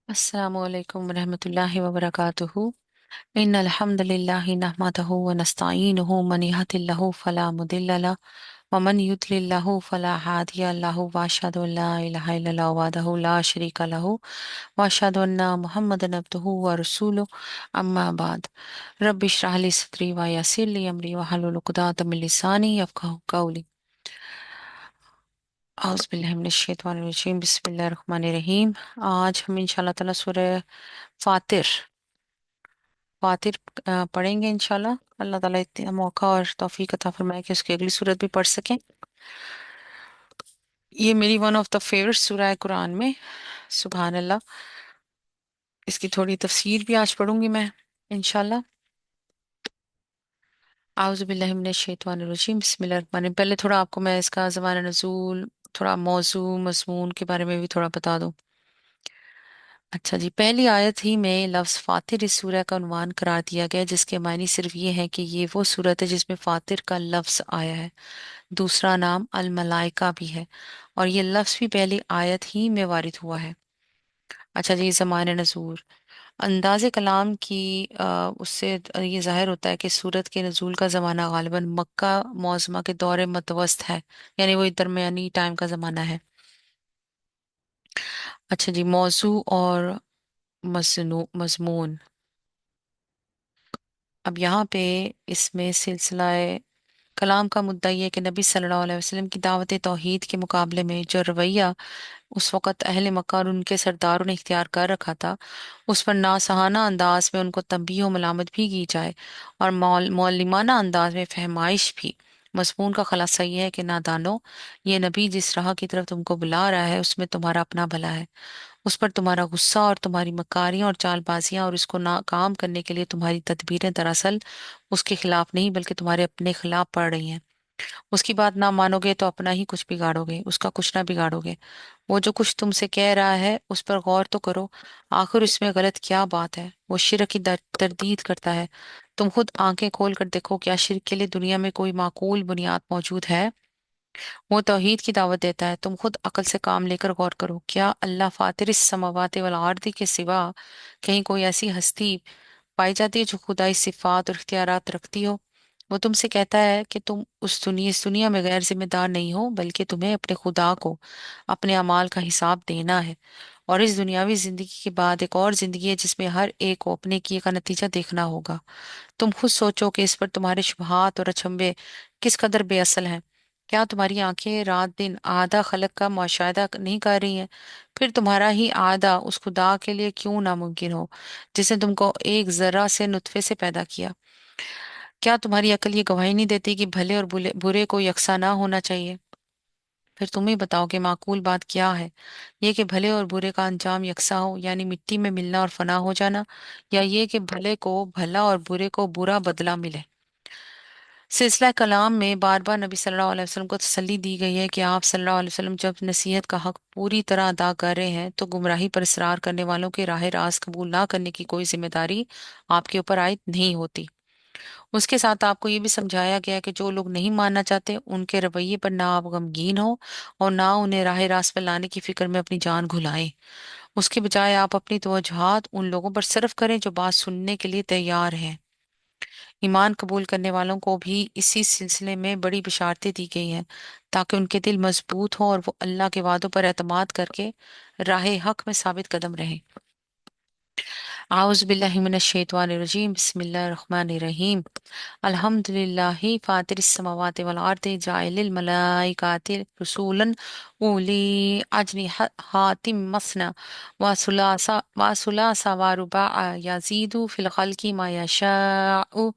अस्सलामु अलैकुम वरहमतुल्लाहि वबरकातुहू। इन्नल हम्दुलिल्लाहि नहमदुहु व नस्तईनुहु मन यहदिल्लाहु फला मुदिल्ल लहु व मन युद्लिल्लाहु फला हादिय लहु व अशहदु अल्ला इलाहा इल्लल्लाहु वहदहु ला शरीका लहु व अशहदु अन्ना मुहम्मदन अब्दुहु व रसूलुहु अम्मा बाद। रब्बि इश्रह ली सदरी व यस्सिर ली अमरी वहलुल उक़दतम मिन लिसानी यफ़क़हू क़ौली। औज़ु बिल्लाहि मिनश शैतानिर रजीम बिस्मिल्लाहिर रहमानिर रहीम। आज हम इंशाल्लाह ताला सूरह फातिर फातिर पढ़ेंगे इंशाल्लाह। अल्लाह ताला इतना मौका और तौफीक अता फरमाए कि उसकी अगली सूरत भी पढ़ सकें। ये मेरी वन ऑफ द फेवरेट सूरह है कुरान में। सुभान अल्लाह। इसकी थोड़ी तफसीर भी आज पढ़ूंगी मैं इंशाल्लाह। आउज़ु बिल्लाहि मिनश शैतानिर रजीम बिस्मिल्लाहिर रहमानिर रहीम। पहले थोड़ा आपको मैं इसका ज़माना नुज़ूल, थोड़ा मौजू मज़मून के बारे में भी थोड़ा बता दूं। अच्छा जी, पहली आयत ही में लफ्ज़ फातिर इस सूरह का उन्वान करार दिया गया है, जिसके मायने सिर्फ ये है कि ये वो सूरत है जिसमें फातिर का लफ्ज़ आया है। दूसरा नाम अल मलाइका भी है और ये लफ्ज़ भी पहली आयत ही में वारिद हुआ है। अच्छा जी, ज़माने नज़ूल, अंदाज़े कलाम की उससे ये ज़ाहिर होता है कि सूरत के नज़ूल का ज़माना गालिबन मक्का मौज़मा के दौर मतवस्त है, यानी वो दरमियानी टाइम का ज़माना है। अच्छा जी, मौजू और मजमून। अब यहाँ पे इसमें सिलसिला कलाम का मुद्दा ये है कि नबी सल्लल्लाहु अलैहि वसल्लम की दावत तौहीद के मुकाबले में जो रवैया उस वक़्त अहले मक्का और उनके सरदारों ने इख्तियार कर रखा था, उस पर नासहाना अंदाज में उनको तंबीह और मलामत भी की जाए और मौलिमाना अंदाज में फहमाइश भी। मज़मून का खुलासा ये है कि नादानो, ये नबी जिस राह की तरफ तुमको बुला रहा है उसमें तुम्हारा अपना भला है। उस पर तुम्हारा गुस्सा और तुम्हारी मकारियां और चालबाजियां और इसको नाकाम करने के लिए तुम्हारी तदबीरें दरअसल उसके खिलाफ नहीं बल्कि तुम्हारे अपने खिलाफ पड़ रही हैं। उसकी बात ना मानोगे तो अपना ही कुछ बिगाड़ोगे, उसका कुछ ना बिगाड़ोगे। वो जो कुछ तुमसे कह रहा है उस पर गौर तो करो, आखिर इसमें गलत क्या बात है। वो शिरक की तरदीद करता है। तुम खुद आंखें खोल कर देखो, क्या शिरक के लिए दुनिया में कोई माकूल बुनियाद मौजूद है? वो तौहीद की दावत देता है। तुम खुद अकल से काम लेकर गौर करो, क्या अल्लाह फातिर इस समावाति वल आर्दी के सिवा कहीं कोई ऐसी हस्ती पाई जाती है जो खुदाई सिफात और इख्तियारात रखती हो? वो तुमसे कहता है कि तुम इस दुनिया में गैर जिम्मेदार नहीं हो, बल्कि तुम्हें अपने खुदा को अपने अमाल का हिसाब देना है। और इस दुनियावी जिंदगी के बाद एक और जिंदगी है जिसमें हर एक को अपने किए का नतीजा देखना होगा। तुम खुद सोचो कि इस पर तुम्हारे शुबहात और अचंभे किस कदर बेअसल हैं। क्या तुम्हारी आंखें रात दिन आधा खलक का मुशाहिदा नहीं कर रही हैं? फिर तुम्हारा ही आधा उस खुदा के लिए क्यों नामुमकिन हो जिसने तुमको एक जरा से नुतफे से पैदा किया? क्या तुम्हारी अकल ये गवाही नहीं देती कि भले और बुरे को यकसा ना होना चाहिए? फिर तुम ही बताओ कि माकूल बात क्या है, ये कि भले और बुरे का अंजाम यकसा हो, यानी मिट्टी में मिलना और फना हो जाना, या ये कि भले को भला और बुरे को बुरा बदला मिले? सिलसिला कलाम में बार बार नबी सल्लल्लाहु अलैहि वसल्लम को तसल्ली दी गई है कि आप सल्लल्लाहु अलैहि वसल्लम जब नसीहत का हक पूरी तरह अदा कर रहे हैं तो गुमराही पर इसरार करने वालों के राह रास्त कबूल ना करने की कोई जिम्मेदारी आपके ऊपर आयद नहीं होती। उसके साथ आपको ये भी समझाया गया कि जो लोग नहीं मानना चाहते उनके रवैये पर ना आप गमगीन हो और ना उन्हें राह रास्त पर लाने की फिक्र में अपनी जान घुलाएं। उसके बजाय आप अपनी तवज्जोहात उन लोगों पर सर्फ करें जो बात सुनने के लिए तैयार हैं। ईमान कबूल करने वालों को भी इसी सिलसिले में बड़ी बिशारतें दी गई हैं ताकि उनके दिल मजबूत हों और वो अल्लाह के वादों पर एतमाद करके राह हक में साबित कदम रहें। आउज़ बिल्लाहि मिनश शैतानिर रजीम बिस्मिल्लाहिर रहमानिर रहीम। अल्हम्दुलिल्लाहि फातिरिस समावाति वल अर्दि जाइलिल मलाइकाति रसूलन उली अजनिहातिम मसना व सुलासा व रुबा यजीदु फिल खल्कि मा यशाउ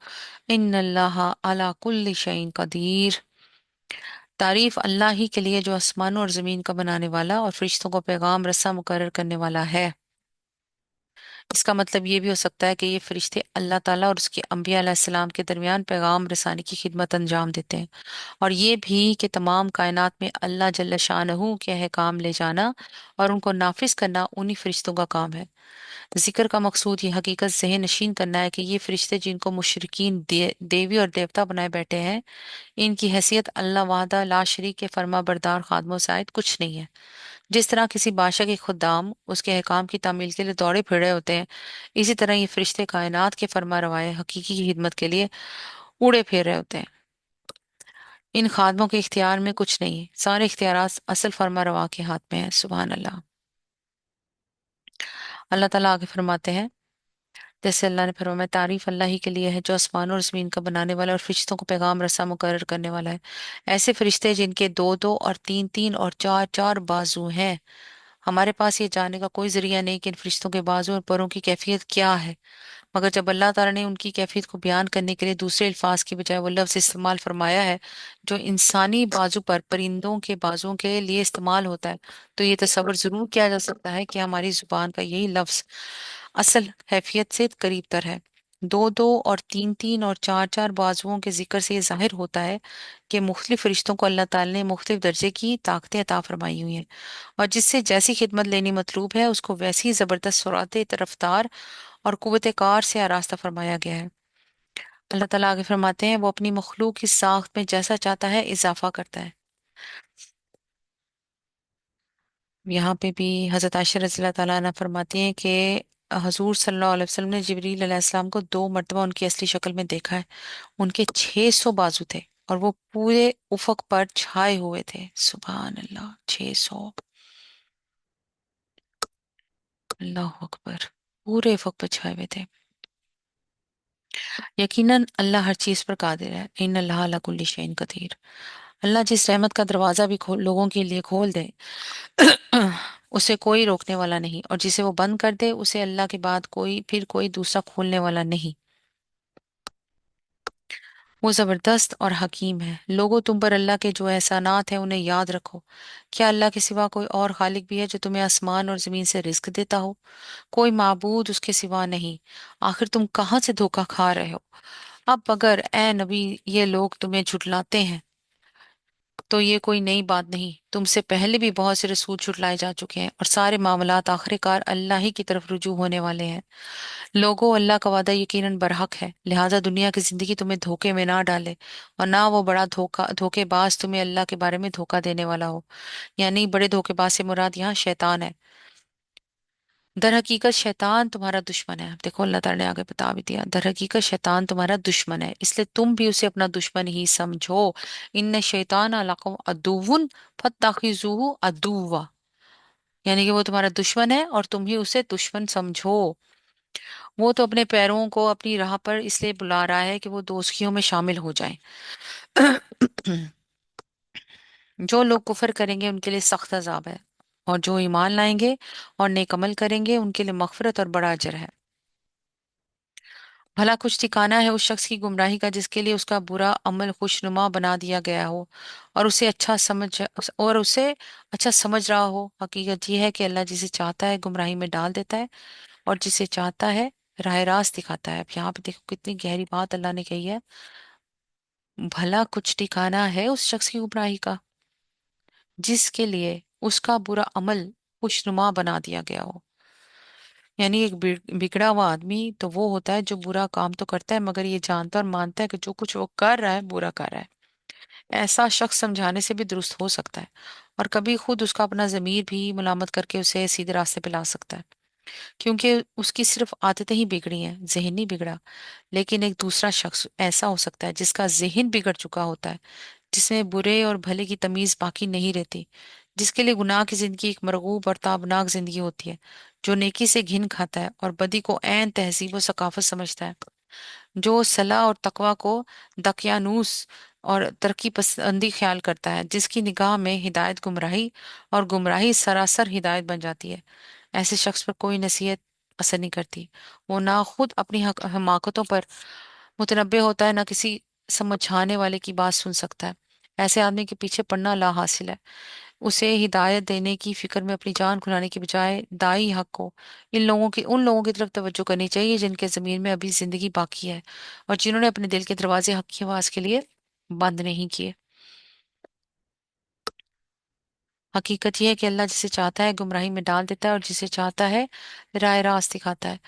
इन्नल्लाहा अला कुल्ली शैइन कदीर। तारीफ अल्लाह ही के लिए जो आसमानों और जमीन का बनाने वाला और फरिश्तों को पैगाम रसा मुकर्रर करने वाला है। इसका मतलब ये भी हो सकता है कि ये फरिश्ते अल्लाह ताला और उसके अम्बिया अलैहिस्सलाम के दरमियान पैगाम रसानी की खिदमत अंजाम देते हैं, और ये भी कि तमाम कायनात में अल्लाह जल्ल शानहू के अहकाम ले जाना और उनको नाफिज करना उन्हीं फरिश्तों का काम है। जिक्र का मकसूद ये हकीकत ज़हन नशीन करना है कि ये फरिश्ते जिनको मुशरिकीन देवी और देवता बनाए बैठे हैं, इनकी हैसियत अल्लाह वाहदा ला शरीक के फर्मा बरदार खादमों से आयत कुछ नहीं है। जिस तरह किसी बादशाह के खुदाम उसके अहकाम की तामील के लिए दौड़े फिर रहे होते हैं, इसी तरह ये फरिश्ते कायनात के फरमा रवाए हकीकी की खिदमत के लिए उड़े फिर रहे होते हैं। इन खादमों के इख्तियार में कुछ नहीं है, सारे इख्तियारात असल फरमा रवा के हाथ में है। सुबहान अल्लाह। अल्लाह ताला आगे फरमाते हैं, जैसे अल्लाह ने फरमाया, तारीफ अल्लाह ही के लिए है जो आसमानों और जमीन का बनाने वाला है और फरिश्तों को पैगाम रसा मुकर्रर करने वाला है। ऐसे फरिश्ते जिनके दो दो और तीन तीन और चार चार बाजू हैं। हमारे पास ये जानने का कोई जरिया नहीं कि इन फरिश्तों के बाजू और परों की कैफियत क्या है, मगर जब अल्लाह ताला ने उनकी कैफियत को बयान करने के लिए दूसरे अल्फाज की बजाय वो लफ्ज इस्तेमाल फरमाया है जो इंसानी बाजू पर परिंदों के बाजुओं के लिए इस्तेमाल होता है, तो ये तसव्वुर जरूर किया जा सकता है कि हमारी जुबान का यही लफ्ज असल हैफियत से करीब तर है। दो दो और तीन तीन और चार चार बाजुओं के जिक्र से ये जाहिर होता है कि मुख्तलिफ फरिश्तों को अल्लाह ताला ने मुख्तलिफ दर्जे की ताकतें अता फरमाई हुई हैं, और जिससे जैसी खिदमत लेनी मतलूब है उसको वैसी ही जबरदस्त सुरात रफ्तार और कुव्वत कार से आरास्ता फरमाया गया है। अल्लाह ताला आगे फरमाते हैं, वो अपनी मखलूक की साख्त में जैसा चाहता है इजाफा करता है। यहाँ पे भी हजरत आयशा रज़ी अल्लाह ताला अन्हा फरमाती हैं कि हजूर सल्लल्लाहु अलैहि वसल्लम ने जिब्रील अलैहिस्सलाम को दो मर्तबा उनकी असली शक्ल में देखा है। उनके 600 बाजू थे और वो पूरे उफक पर छाए हुए थे। सुभान अल्लाह, 600! अल्लाह अकबर! पूरे उफक पर छाए हुए थे। यकीनन अल्लाह हर चीज पर कादिर है। इन अल्लाह अला कुल्ली शैइन कदीर। अल्लाह जिस रहमत का दरवाजा भी लोगों के लिए खोल दे उसे कोई रोकने वाला नहीं, और जिसे वो बंद कर दे उसे अल्लाह के बाद कोई दूसरा खोलने वाला नहीं। वो जबरदस्त और हकीम है। लोगों, तुम पर अल्लाह के जो एहसानात हैं उन्हें याद रखो। क्या अल्लाह के सिवा कोई और खालिक भी है जो तुम्हें आसमान और जमीन से रिस्क देता हो? कोई माबूद उसके सिवा नहीं। आखिर तुम कहाँ से धोखा खा रहे हो? अब अगर ए नबी ये लोग तुम्हें झुटलाते हैं तो ये कोई नई बात नहीं, तुमसे पहले भी बहुत से रसूल झुटलाए जा चुके हैं और सारे मामलात आखिरकार अल्लाह ही की तरफ रुजू होने वाले हैं। लोगों, अल्लाह का वादा यकीनन बरहक है, लिहाजा दुनिया की जिंदगी तुम्हें धोखे में ना डाले और ना वो बड़ा धोखेबाज तुम्हें अल्लाह के बारे में धोखा देने वाला हो। यानी बड़े धोखेबाज से मुराद यहाँ शैतान है। दर हकीकत शैतान तुम्हारा दुश्मन है। देखो, अल्लाह ताला ने आगे बता भी दिया, दर हकीकत शैतान तुम्हारा दुश्मन है, इसलिए तुम भी उसे अपना दुश्मन ही समझो। इन शैतान लकुम अदुव्वुन फत्तखिजुहु अदुव्वा। यानी कि वो तुम्हारा दुश्मन है और तुम ही उसे दुश्मन समझो। वो तो अपने पैरों को अपनी राह पर इसलिए बुला रहा है कि वो दोस्तियों में शामिल हो जाए। जो लोग कुफर करेंगे उनके लिए सख्त अजाब है, और जो ईमान लाएंगे और नेक अमल करेंगे उनके लिए मगफिरत और बड़ा अजर है। भला कुछ ठिकाना है उस शख्स की गुमराही का जिसके लिए उसका बुरा अमल खुशनुमा बना दिया गया हो और उसे अच्छा समझ रहा हो। हकीकत यह है कि अल्लाह जिसे चाहता है गुमराही में डाल देता है और जिसे चाहता है राह रास्त दिखाता है। अब यहाँ पे देखो कितनी गहरी बात अल्लाह ने कही है। भला कुछ ठिकाना है उस शख्स की गुमराही का जिसके लिए उसका बुरा अमल खुशनुमा बना दिया गया हो। यानी एक बिगड़ा हुआ आदमी तो वो होता है जो बुरा काम तो करता है मगर ये जानता और मानता है कि जो कुछ वो कर रहा है बुरा कर रहा है। ऐसा शख्स समझाने से भी दुरुस्त हो सकता है, और कभी खुद उसका अपना जमीर भी मुलामत करके उसे सीधे रास्ते पे ला सकता है, क्योंकि उसकी सिर्फ आदतें ही बिगड़ी हैं, जहन नहीं बिगड़ा। लेकिन एक दूसरा शख्स ऐसा हो सकता है जिसका जहन बिगड़ चुका होता है, जिसमें बुरे और भले की तमीज बाकी नहीं रहती, जिसके लिए गुनाह की जिंदगी एक मरगूब और ताबनाक जिंदगी होती है, जो नेकी से घिन खाता है और बदी को ऐन तहजीब और सकाफत समझता है, जो सलाह और तकवा को दकियानूस और तरक्की पसंदी ख्याल करता है, जिसकी निगाह में हिदायत गुमराही और गुमराही सरासर हिदायत बन जाती है। ऐसे शख्स पर कोई नसीहत असर नहीं करती। वो ना खुद अपनी हमाकतों पर मुतनब्बे होता है, ना किसी समझाने वाले की बात सुन सकता है। ऐसे आदमी के पीछे पड़ना ला हासिल है। उसे हिदायत देने की फिक्र में अपनी जान खुलाने की बजाय दाई हक को उन लोगों की तरफ तवज्जो करनी चाहिए जिनके जमीन में अभी जिंदगी बाकी है और जिन्होंने अपने दिल के दरवाजे हक की आवाज के लिए बंद नहीं किए। हकीकत यह है कि अल्लाह जिसे चाहता है गुमराही में डाल देता है और जिसे चाहता है राह रास्त दिखाता है।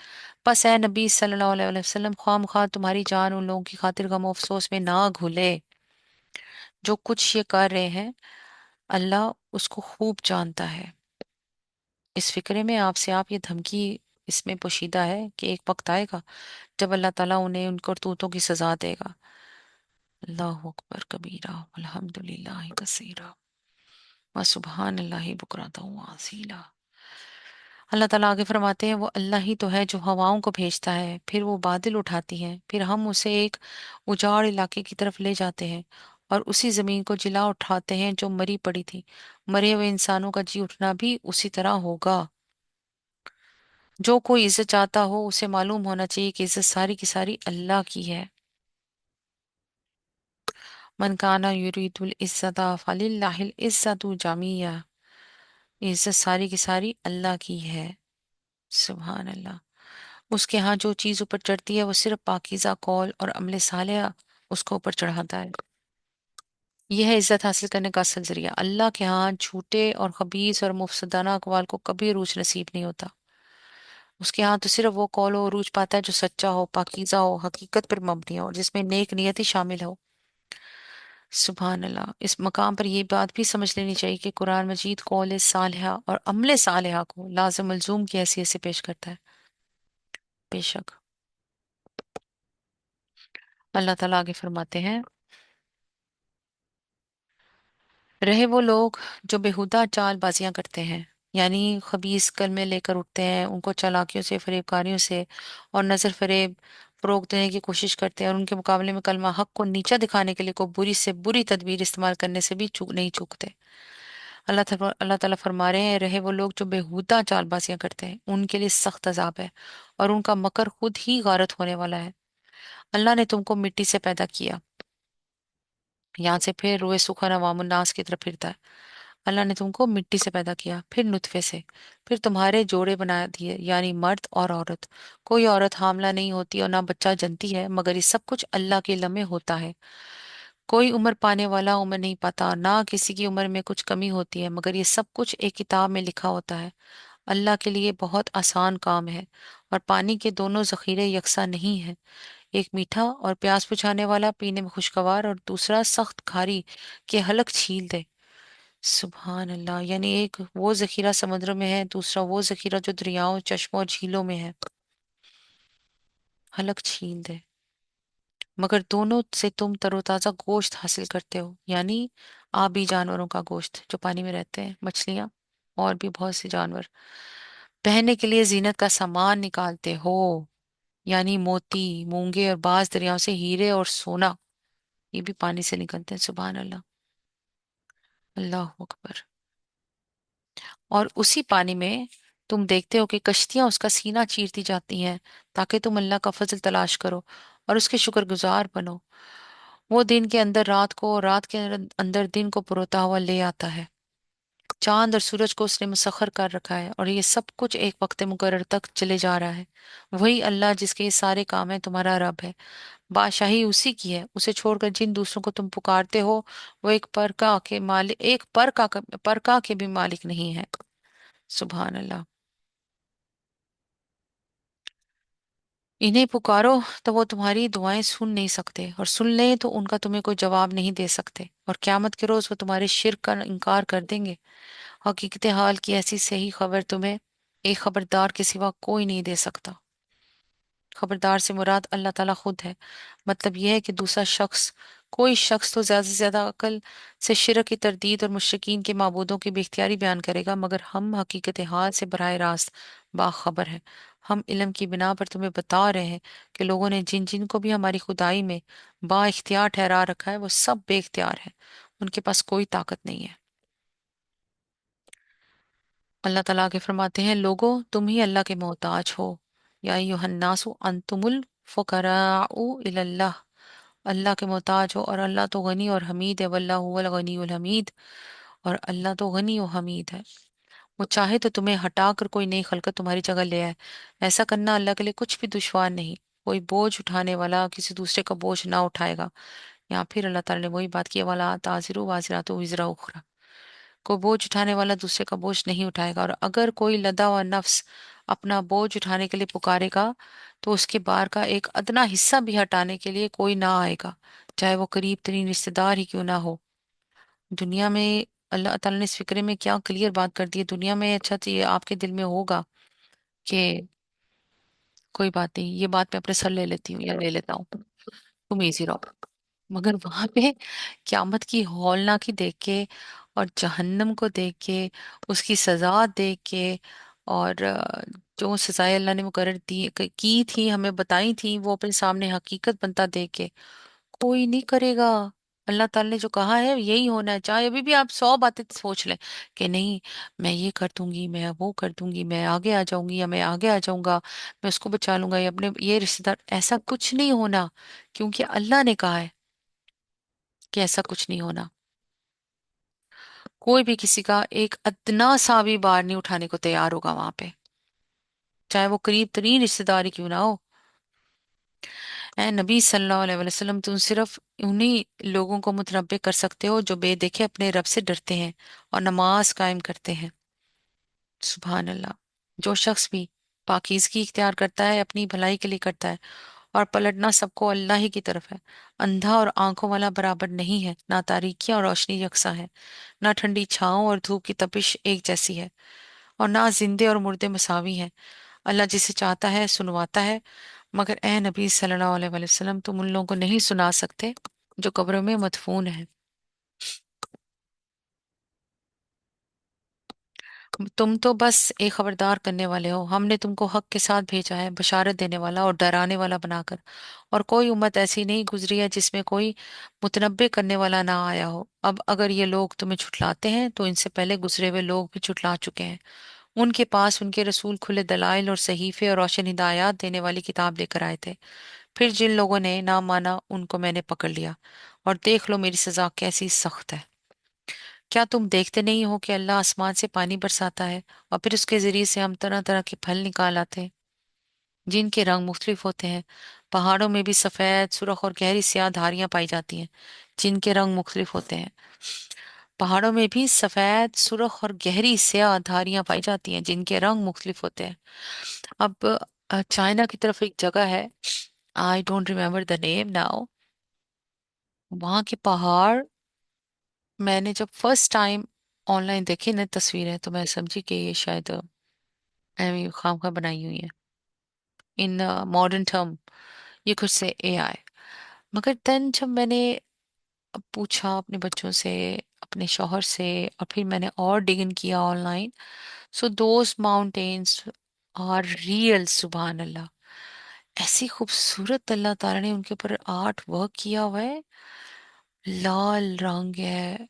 बस ए नबी सल्लल्लाहु अलैहि वसल्लम, ख्वाह तुम्हारी जान उन लोगों की खातिर गम अफसोस में ना घुले जो कुछ ये कर रहे हैं। अल्लाह उसको खूब जानता है। इस फिक्रे में आपसे आप ये धमकी इसमें पोशीदा है कि एक वक्त आएगा जब अल्लाह ताला उन्हें उन करतूतों की सजा देगा। अल्लाहु अकबर कबीरा अल्हम्दुलिल्लाहि कसीरा व सुब्हानल्लाहि बुकरतन व असीला। अल्लाह ताला आगे फरमाते हैं, वो अल्लाह ही तो है जो हवाओं को भेजता है, फिर वो बादल उठाती है, फिर हम उसे एक उजाड़ इलाके की तरफ ले जाते हैं और उसी जमीन को जिला उठाते हैं जो मरी पड़ी थी। मरे हुए इंसानों का जी उठना भी उसी तरह होगा। जो कोई इज्जत चाहता हो उसे मालूम होना चाहिए कि इज्जत सारी की सारी अल्लाह की है। मन काना युरीदुल इज्जता फलिल्लाहिल इज्जतु जमीया। इज्जत सारी की सारी अल्लाह की है। सुभान अल्लाह। उसके यहाँ जो चीज ऊपर चढ़ती है वो सिर्फ पाकीज़ा कौल और अमले सालेहा उसको ऊपर चढ़ाता है। यह है इज्जत हासिल करने का असल जरिया। अल्लाह के यहाँ झूठे और खबीस और मुफसदाना अकवाल को कभी रूज नसीब नहीं होता। उसके यहाँ तो सिर्फ वो कौल और रूज पाता है जो सच्चा हो, पाकीज़ा हो, हकीकत पर मबनी हो और जिसमें नेक नियत ही शामिल हो। सुभान अल्लाह। इस मकाम पर यह बात भी समझ लेनी चाहिए कि कुरान मजीद कौल सालिहा और अमले सालिहा को लाज़िम मलजूम की हैसियत से पेश करता है। बेशक अल्लाह ताला आगे फरमाते हैं, रहे वो लोग जो बेहुदा चालबाजियां करते हैं, यानी खबीस कलमे लेकर उठते हैं, उनको चालाकियों से, फरेबकारियों से और नजर फरेब फरोग देने की कोशिश करते हैं और उनके मुकाबले में कलमा हक को नीचा दिखाने के लिए कोई बुरी से बुरी तदबीर इस्तेमाल करने से भी चूक नहीं चूकते। अल्लाह ताला फरमा रहे हैं, रहे वो लोग जो बेहुदा चालबाजियां करते हैं उनके लिए सख्त अजाब है और उनका मकर खुद ही गारत होने वाला है। अल्लाह ने तुमको मिट्टी से पैदा किया, यहाँ से फिर रोए सुखा नवामुन्नास की तरफ फिरता है। अल्लाह ने तुमको मिट्टी से पैदा किया, फिर नुतफे से, फिर तुम्हारे जोड़े बना दिए, यानी मर्द और औरत। कोई औरत हामला नहीं होती और ना बच्चा जनती है, मगर ये सब कुछ अल्लाह के इल्म में होता है। कोई उम्र पाने वाला उम्र नहीं पाता, ना किसी की उम्र में कुछ कमी होती है, मगर ये सब कुछ एक किताब में लिखा होता है। अल्लाह के लिए बहुत आसान काम है। और पानी के दोनों जखीरे यकसा नहीं है, एक मीठा और प्यास बुझाने वाला पीने में खुशगवार और दूसरा सख्त खारी के हलक छील दे। सुभान अल्लाह। यानी एक वो जखीरा समुद्र में है, दूसरा वो जखीरा जो दरियाओं, चश्मों और झीलों में है, हलक छील दे। मगर दोनों से तुम तरोताजा गोश्त हासिल करते हो, यानी आबी जानवरों का गोश्त जो पानी में रहते हैं, मछलियां और भी बहुत से जानवर। पहनने के लिए जीनत का सामान निकालते हो, यानी मोती, मूंगे और बाज दरियाओं से हीरे और सोना, ये भी पानी से निकलते हैं। सुभान अल्लाह। अल्लाह अकबर। और उसी पानी में तुम देखते हो कि कश्तियां उसका सीना चीरती जाती हैं, ताकि तुम अल्लाह का फजल तलाश करो और उसके शुक्रगुजार बनो। वो दिन के अंदर रात को और रात के अंदर दिन को पुरोता हुआ ले आता है। चांद और सूरज को उसने मुसखर कर रखा है और ये सब कुछ एक वक्त मुकर्रर तक चले जा रहा है। वही अल्लाह जिसके ये सारे काम है तुम्हारा रब है। बादशाही उसी की है। उसे छोड़कर जिन दूसरों को तुम पुकारते हो वो एक परका के भी मालिक नहीं है। सुभान अल्लाह। इन्हें पुकारो तो वो तुम्हारी दुआएं सुन नहीं सकते, और सुन लें तो उनका तुम्हें कोई जवाब नहीं दे सकते, और क्यामत के रोज वो तुम्हारे शिर्क का इनकार कर देंगे। हकीकत हाल की ऐसी सही खबर तुम्हें एक खबरदार के सिवा कोई नहीं दे सकता। खबरदार से मुराद अल्लाह ताला खुद है। मतलब यह है कि दूसरा शख्स, कोई शख्स तो ज्यादा से ज्यादा अकल से शिरक की तरदीद और मुशरिकीन के माबूदों की बेख्तियारी बयान करेगा, मगर हम हकीकत हाल से बराह रास्त बाखबर हैं। हम इल्म की बिना पर तुम्हें बता रहे हैं कि लोगों ने जिन जिन को भी हमारी खुदाई में बा इख्तियार ठहरा रखा है वो सब बेख्तियार है, उनके पास कोई ताकत नहीं है। अल्लाह ताला आगे फरमाते हैं, लोगो तुम ही अल्लाह के मोहताज हो। या युहन्नासु अंतुमुल फुकराउ इलल्लाह। अल्लाह के मोहताज हो और अल्लाह तो गनी और हमीद है। वल्लाहु हुवल गनीयुल हमीद। और अल्लाह तो गनी और हमीद है। वो चाहे तो तुम्हें हटाकर कोई नई खलकत तुम्हारी जगह ले आए। ऐसा करना अल्लाह के लिए कुछ भी दुश्वार नहीं। कोई बोझ उठाने वाला किसी दूसरे का बोझ ना उठाएगा। यहाँ फिर अल्लाह ताला ने वही बात की, वाला ताजिरु वाजिरातु विजरा उखरा। को बोझ उठाने वाला दूसरे का बोझ नहीं उठाएगा, और अगर कोई लदा हुआ नफ्स अपना बोझ उठाने के लिए पुकारेगा तो उसके बार का एक अदना हिस्सा भी हटाने के लिए कोई ना आएगा, चाहे वो करीब तरीन रिश्तेदार ही क्यों ना हो। दुनिया में अल्लाह ताला ने इस फिक्रे में क्या क्लियर बात कर दी है दुनिया में। अच्छा तो ये आपके दिल में होगा कि कोई बात नहीं, ये बात मैं अपने सर ले लेती हूँ या ले लेता हूँ, तुम इजी रहो। मगर वहां पे क्यामत की हौलनाकी देख के और जहन्नम को देख के, उसकी सजा देख के, और जो सजाएं अल्लाह ने मुकर्रर की थी, हमें बताई थी, वो अपने सामने हकीकत बनता देख के कोई नहीं करेगा। अल्लाह ताला ने जो कहा है यही होना है, चाहे अभी भी आप 100 बातें सोच लें कि नहीं मैं ये कर दूंगी, मैं वो कर दूंगी, मैं आगे आ जाऊंगी या मैं आगे आ जाऊंगा, मैं उसको बचा लूंगा या अपने ये रिश्तेदार, ऐसा कुछ नहीं होना। क्योंकि अल्लाह ने कहा है कि ऐसा कुछ नहीं होना। कोई भी किसी का एक अदना सा भी बार नहीं उठाने को तैयार होगा वहां पे, चाहे वो करीब तरीन रिश्तेदार ही क्यों ना हो। ऐ नबी सल्लल्लाहु अलैहि वसल्लम, तुम सिर्फ उन्हीं लोगों को मुतनब्बे कर सकते हो जो बेदेखे अपने रब से डरते हैं और नमाज कायम करते हैं। सुभान अल्लाह। जो शख्स भी पाकीज़गी इख्तियार करता है अपनी भलाई के लिए करता है, और पलटना सबको अल्लाह ही की तरफ है। अंधा और आंखों वाला बराबर नहीं है, ना तारीकी और रोशनी यकसा है, ना ठंडी छांव और धूप की तपिश एक जैसी है, और ना जिंदे और मुर्दे मसावी हैं। अल्लाह जिसे चाहता है सुनवाता है, मगर ए नबी सल्लल्लाहु अलैहि वसल्लम, तुम उन लोगों को नहीं सुना सकते जो कब्रों में मदफून है। तुम तो बस एक खबरदार करने वाले हो। हमने तुमको हक के साथ भेजा है, बशारत देने वाला और डराने वाला बनाकर। और कोई उम्मत ऐसी नहीं गुजरी है जिसमें कोई मुतनब्बे करने वाला ना आया हो। अब अगर ये लोग तुम्हें झुठलाते हैं तो इनसे पहले गुजरे हुए लोग भी झुठला चुके हैं। उनके पास उनके रसूल खुले दलाइल और सहीफे और रोशन हिदायत देने वाली किताब लेकर आए थे। फिर जिन लोगों ने ना माना उनको मैंने पकड़ लिया, और देख लो मेरी सजा कैसी सख्त है। क्या तुम देखते नहीं हो कि अल्लाह आसमान से पानी बरसाता है और फिर उसके जरिए से हम तरह तरह के फल निकाल आते हैं जिनके रंग मुख्तलिफ होते हैं। पहाड़ों में भी सफेद, सुर्ख और गहरी स्याह धारियां पाई जाती हैं जिनके रंग मुख्तलिफ होते हैं। पहाड़ों में भी सफेद, सुर्ख और गहरी स्याह धारियां पाई जाती हैं जिनके रंग मुख्तलिफ होते हैं। अब चाइना की तरफ एक जगह है, I don't remember the name now. वहां के पहाड़, मैंने जब फर्स्ट टाइम ऑनलाइन देखी ना तस्वीरें, तो मैं समझी कि ये शायद एवी खामखा बनाई हुई है इन मॉडर्न टर्म, ये खुद से एआई। मगर देन जब मैंने पूछा अपने बच्चों से, अपने शौहर से, और फिर मैंने और डिग इन किया online, so those mountains are real. सुभान अल्लाह, ऐसी खूबसूरत अल्लाह ताला ने उनके ऊपर आर्ट वर्क किया हुआ है। लाल रंग है